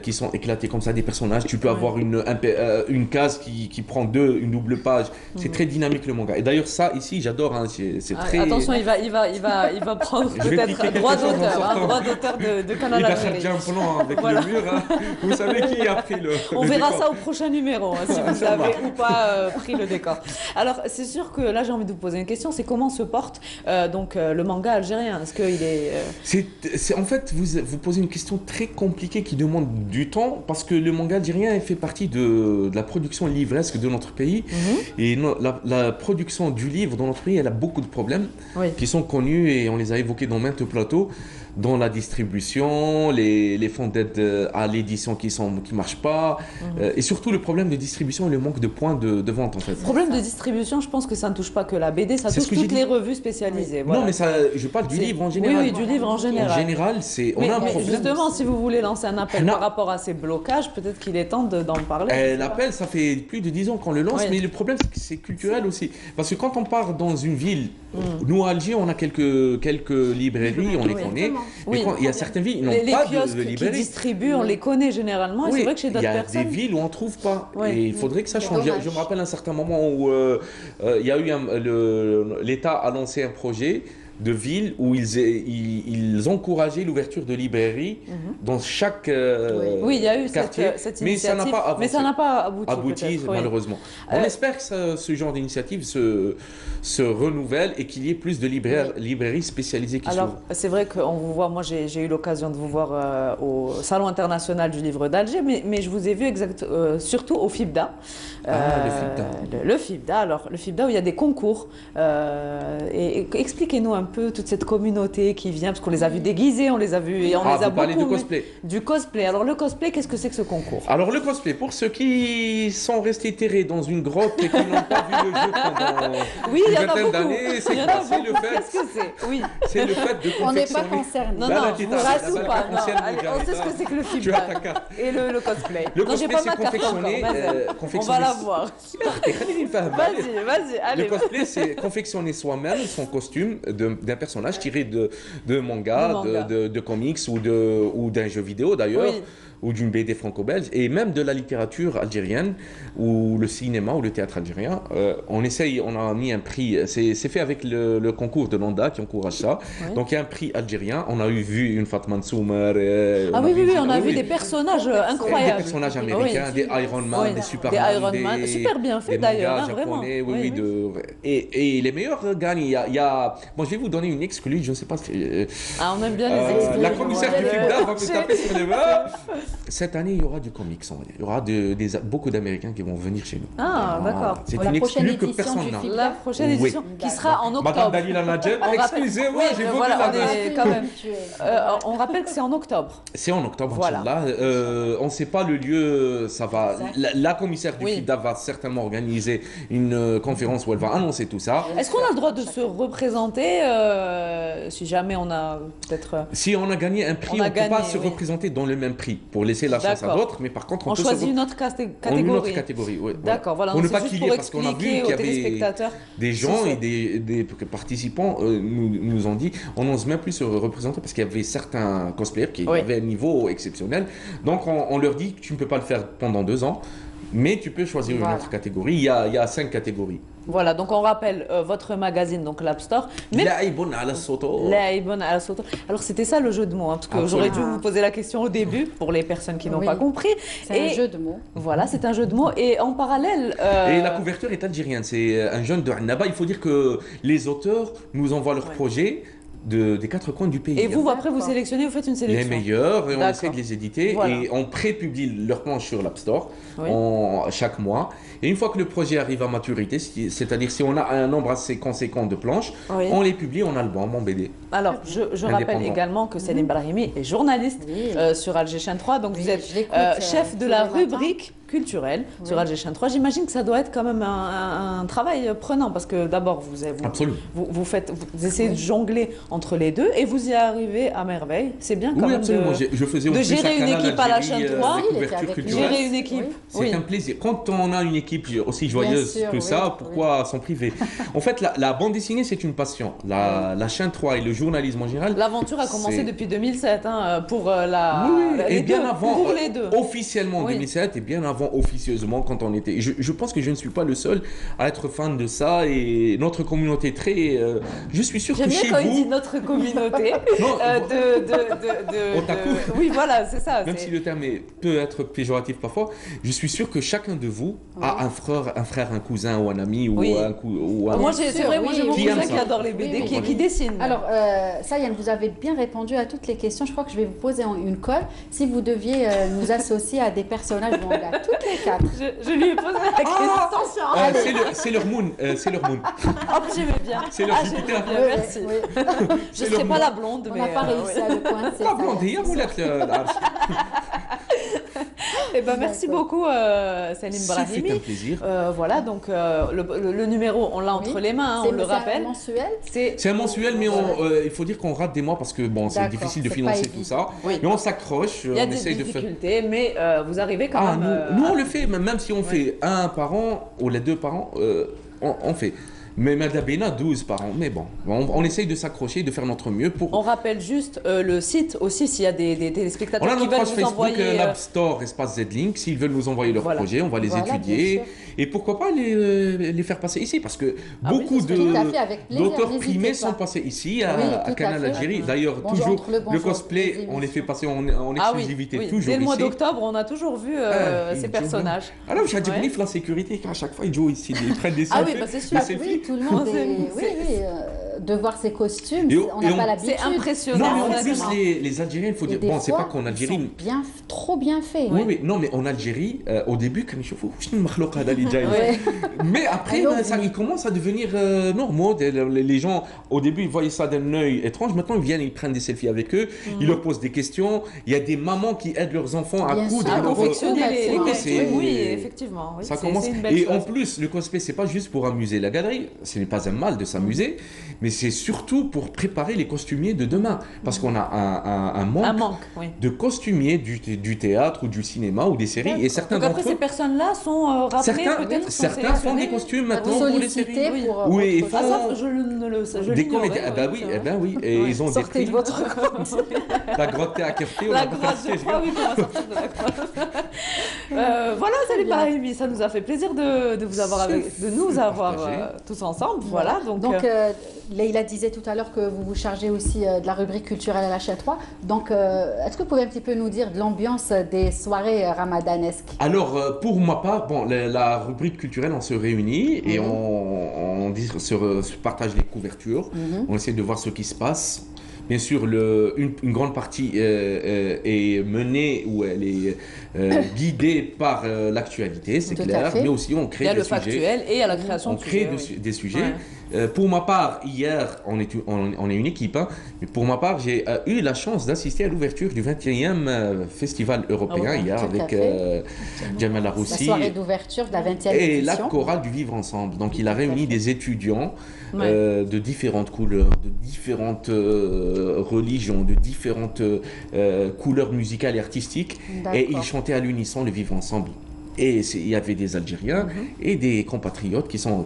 qui sont éclatées comme ça, des personnages. Tu peux avoir une case qui prend une double page. C'est très dynamique le manga. Et d'ailleurs ça ici, j'adore. Hein, c'est très. Attention, il va prendre peut-être droit d'auteur de Canal Algérie. Il va faire un plan avec le mur. Hein. Vous savez qui a pris le. On verra ça au prochain numéro, hein, si vous avez ou pas pris le décor. Alors, c'est sûr que là, j'ai envie de vous poser une question. C'est comment se porte le manga algérien? Est-ce qu'il est. En fait, vous posez une question très compliquée qui demande du temps, parce que le manga algérien fait partie de la production livresque de notre pays. Et la production du livre dans notre pays, elle a beaucoup de problèmes qui sont connus et on les a évoqués dans maintes plateaux, dans la distribution, les fonds d'aide à l'édition qui marchent pas, et surtout le problème de distribution et le manque de points de vente en fait. Problème de distribution, je pense que ça ne touche pas que la BD, ça touche toutes les revues spécialisées. Voilà. Non, mais je parle du livre en général. Oui, du livre en général. En général, on a un problème. Justement, si vous voulez lancer un appel par rapport à ces blocages, peut-être qu'il est temps d'en parler. L'appel, ça fait plus de 10 ans qu'on le lance, mais le problème, c'est que c'est culturel aussi. Parce que quand on part dans une ville, nous à Alger, on a quelques librairies, on les connaît. Mais il y a certaines villes, ils n'ont pas de librairie. Qui distribuent, on les connaît généralement. Et c'est vrai que chez d'autres personnes. Il y a des villes où on ne trouve pas. Et il faudrait que ça change. Je me rappelle un certain moment où il y a eu l'État a lancé un projet de ville où ils encourageaient l'ouverture de librairies dans chaque il y a eu quartier, cette mais initiative, ça n'a pas abouti malheureusement. On espère que ce genre d'initiative se renouvelle et qu'il y ait plus de librairies spécialisées qui s'ouvrent. Alors, c'est vrai qu'on vous voit, moi j'ai eu l'occasion de vous voir au Salon international du livre d'Alger, mais je vous ai vu surtout au FIBDA. Le FIBDA. Alors, le FIBDA où il y a des concours. Et expliquez-nous un peu toute cette communauté qui vient, parce qu'on les a vus déguisés, on les a vus et on les a beaucoup. Du cosplay. Du cosplay. Alors, le cosplay, qu'est-ce que c'est que ce concours? Alors, le cosplay, pour ceux qui sont restés terrés dans une grotte et qui n'ont pas vu le jeu pendant une vingtaine d'années, c'est le fait. Qu'est-ce que c'est? Oui. C'est le fait de confectionner. On n'est pas concernés. Non, je vous rassure pas. On sait ce que c'est que le film et le cosplay. Le cosplay, c'est confectionner. On va la voir. Vas-y, allez. Le cosplay, c'est confectionner soi-même son costume d'un personnage tiré de manga, de comics ou d'un jeu vidéo d'ailleurs. Ou d'une BD franco-belge, et même de la littérature algérienne, ou le cinéma, ou le théâtre algérien. On a mis un prix, c'est fait avec le concours de l'ONDA qui encourage ça. Donc il y a un prix algérien, on a vu une Fatma Nsoumer. On a vu des personnages incroyables. Des personnages américains, des Iron Man, des Superman, des super bien fait d'ailleurs, japonais, vraiment. Et les meilleurs gagnent. Bon, je vais vous donner une exclue, je ne sais pas si... on aime bien les exclus. La commissaire du FIBDA va me taper sur les mains. Cette année, il y aura du comics, on va dire. Il y aura beaucoup d'Américains qui vont venir chez nous. D'accord. C'est une exclue que personne n'a. La prochaine édition qui sera en octobre. Madame Dalila Nadjet, excusez-moi, j'ai voulu on rappelle que c'est en octobre. C'est en octobre, Inch'Allah. On ne sait pas le lieu, ça va. La commissaire du FIBDA va certainement organiser une conférence où elle va annoncer tout ça. Est-ce qu'on a le droit de se représenter si jamais on a peut-être... Si on a gagné un prix, on ne peut pas se représenter dans le même prix pour laisser la chance à d'autres, mais par contre on choisit une autre catégorie. Une autre catégorie, oui. D'accord, voilà. Pour ne pas qu'il y ait, parce qu'on a vu qu'il y avait des gens et des participants nous ont dit, on n'ose même plus se représenter parce qu'il y avait certains cosplayers qui avaient un niveau exceptionnel. Donc on leur dit que tu ne peux pas le faire pendant 2 ans, mais tu peux choisir une autre catégorie. Il y a 5 catégories. Voilà, donc on rappelle votre magazine, donc l'App Store. Laïboun ala Soto. Laïboun ala Soto. Alors c'était ça le jeu de mots, parce que j'aurais dû vous poser la question au début pour les personnes qui n'ont pas compris. C'est un jeu de mots. Voilà, c'est un jeu de mots. Et en parallèle... Et la couverture est algérienne, c'est un jeune de Annaba. Il faut dire que les auteurs nous envoient leurs projets des 4 coins du pays. Et vous, après, vous sélectionnez, vous faites une sélection. Les meilleurs, et on essaie de les éditer. Voilà. Et on pré-publie leurs planches sur l'App Store chaque mois. Et une fois que le projet arrive à maturité, c'est-à-dire si on a un nombre assez conséquent de planches, on les publie en album, en BD. Alors, je rappelle également que Selim Brahimi est journaliste sur Alger Chaîne 3, donc vous êtes chef de la rubrique culturelle sur Alger Chaîne 3. J'imagine que ça doit être quand même un travail prenant, parce que d'abord, vous essayez de jongler entre les deux, et vous y arrivez à merveille. C'est bien quand même je faisais de gérer une équipe à la Chaîne 3, gérer une équipe. C'est un plaisir. Quand on a une équipe aussi joyeuse que ça, pourquoi s'en priver? En fait, la bande dessinée, c'est une passion. La Chaîne 3 et le journalisme en général. L'aventure a commencé depuis 2007 pour les deux. Officiellement en 2007 et bien avant officieusement quand on était. Je pense que je ne suis pas le seul à être fan de ça, et notre communauté très. Je suis sûr que chez vous. J'aime bien quand il dit notre communauté. Oui, voilà, c'est ça. Même si le terme peut être péjoratif parfois, je suis sûr que chacun de vous a un frère, un cousin ou un ami ou un. Moi, c'est vrai, moi j'ai mon cousin qui adore les BD, qui dessine. Alors, Sayan, vous avez bien répondu à toutes les questions. Je crois que je vais vous poser une colle. Si vous deviez nous associer à des personnages manga, toutes les 4. Je lui ai posé la question. C'est leur moon. Hop, j'aimais bien. C'est leur Jupiter. Merci. Je ne serais pas la blonde, mais. On n'a pas réussi à le coincer. La blonde, il y a merci beaucoup, Selim Brahimi. C'est un plaisir. Voilà, donc le numéro, on l'a entre les mains, on le rappelle. C'est un mensuel. C'est un mensuel, mais il faut dire qu'on rate des mois parce que c'est difficile de financer tout ça. Mais on s'accroche, on essaye de faire. Il y a des difficultés, mais vous arrivez quand même. Nous, on le fait, même si on fait un par an ou les 2 par an, on fait. Mais Madabena, 12 par an. Mais bon, on essaye de s'accrocher, de faire notre mieux pour. On rappelle juste le site aussi, s'il y a des téléspectateurs qui veulent nous Facebook, envoyer. l'App Store, espace Z-Link. S'ils veulent nous envoyer leur projet, on va les étudier. Et pourquoi pas les faire passer ici, parce que beaucoup d'auteurs primés sont passés ici à Canal Algérie. D'ailleurs, toujours le cosplay, on les fait passer en exclusivité toujours ici. Dès le mois d'octobre, on a toujours vu ces personnages. Alors, j'ai dit la sécurité, à chaque fois, ils jouent ici, ils prennent des selfies. Ah oui, bah c'est sûr. Tout le monde de voir ces costumes, on n'a pas l'habitude. C'est impressionnant. Non, mais en plus, les Algériens, il faut dire, bon, c'est pas qu'en Algérie. Trop bien fait. Oui, non, mais en Algérie, au début, quand mais après, ils commencent à devenir normaux. Les gens, au début, ils voyaient ça d'un œil étrange. Maintenant, ils viennent, ils prennent des selfies avec eux, ils leur posent des questions. Il y a des mamans qui aident leurs enfants à coudre. À confectionner les costumes, oui, effectivement. Ça commence. Et en plus, le cosplay, c'est pas juste pour amuser la galerie. Ce n'est pas un mal de s'amuser, mais c'est surtout pour préparer les costumiers de demain. Parce qu'on a un manque de costumiers du théâtre ou du cinéma ou des séries. Et certains donc après, ces personnes-là sont rappelées peut-être. Certains font des costumes maintenant pour les séries. Oui, ils font je ne le sais. des comédies. Oui. Et ils ont des prix. De votre grotte. La grotte à Kerté. La grotte, je crois, oui, qu'on va sortir de la grotte. Voilà, Selim Brahimi, ça nous a fait plaisir de vous avoir de nous avoir tous ensemble. Voilà, donc Leïla disait tout à l'heure que vous vous chargez aussi de la rubrique culturelle à la Chaîne 3. Donc, est-ce que vous pouvez un petit peu nous dire de l'ambiance des soirées ramadanesques? Alors, pour ma part, la rubrique culturelle, on se réunit et on se partage les couvertures. On essaie de voir ce qui se passe. Bien sûr, une grande partie est menée ou elle est guidée par l'actualité, c'est clair. Mais aussi, on crée des sujets. Il y a le factuel et à la création de sujets. On crée des sujets. Pour ma part, hier, on est une équipe, mais pour ma part, j'ai eu la chance d'assister à l'ouverture du 21e Festival européen hier avec Jamal Aroussi. La soirée d'ouverture de la 20e édition. Et la chorale du Vivre Ensemble. Donc, il a réuni des étudiants de différentes couleurs, de différentes religions, de différentes couleurs musicales et artistiques. Et ils chantaient à l'unisson le Vivre Ensemble. Et il y avait des Algériens et des compatriotes qui sont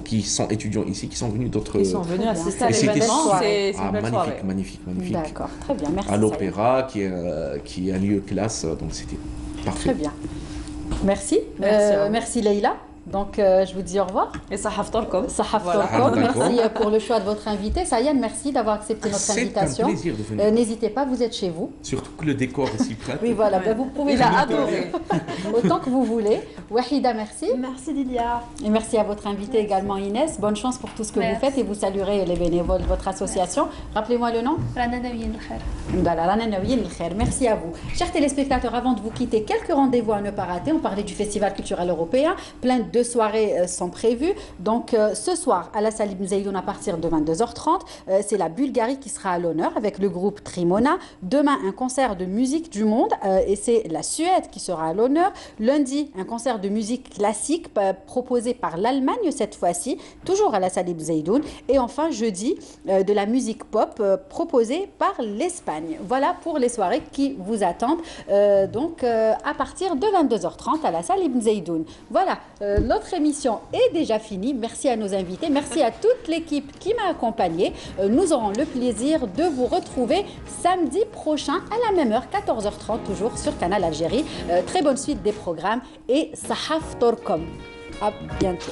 étudiants ici, qui sont venus d'autres... Ils sont venus assister à l'événement, c'est une belle soirée. Magnifique. D'accord, très bien, merci. À l'Opéra, qui est un lieu classe, donc c'était parfait. Très bien. Merci Leïla. Donc, je vous dis au revoir. Et ça haftorkom. Merci pour le choix de votre invité. Sayane, merci d'avoir accepté notre invitation. C'est un plaisir de venir. N'hésitez pas, vous êtes chez vous. Surtout que le décor est si prêt. Oui, voilà, vous pouvez. Il a adoré. Autant que vous voulez. Wahida, merci. Merci Lilia. Et merci à votre invité également, Inès. Bonne chance pour tout ce que vous faites et vous saluerez les bénévoles de votre association. Rappelez-moi le nom. Rana Naouyin Khair. Merci à vous. Chers téléspectateurs, avant de vous quitter, quelques rendez-vous à ne pas rater. On parlait du Festival culturel européen. Plein de soirées sont prévues. Donc, ce soir, à la salle Ibn Zaidoun, à partir de 22h30, c'est la Bulgarie qui sera à l'honneur avec le groupe Trimona. Demain, un concert de musique du monde et c'est la Suède qui sera à l'honneur. Lundi, un concert de musique classique proposé par l'Allemagne cette fois-ci, toujours à la salle Ibn Zaidoun. Et enfin, jeudi, de la musique pop proposée par l'Espagne. Voilà pour les soirées qui vous attendent à partir de 22h30 à la salle Ibn Zaidoun. Voilà, notre émission est déjà finie. Merci à nos invités, merci à toute l'équipe qui m'a accompagnée. Nous aurons le plaisir de vous retrouver samedi prochain à la même heure, 14h30, toujours sur Canal Algérie. Très bonne suite des programmes et Sahaf Torkom. À bientôt.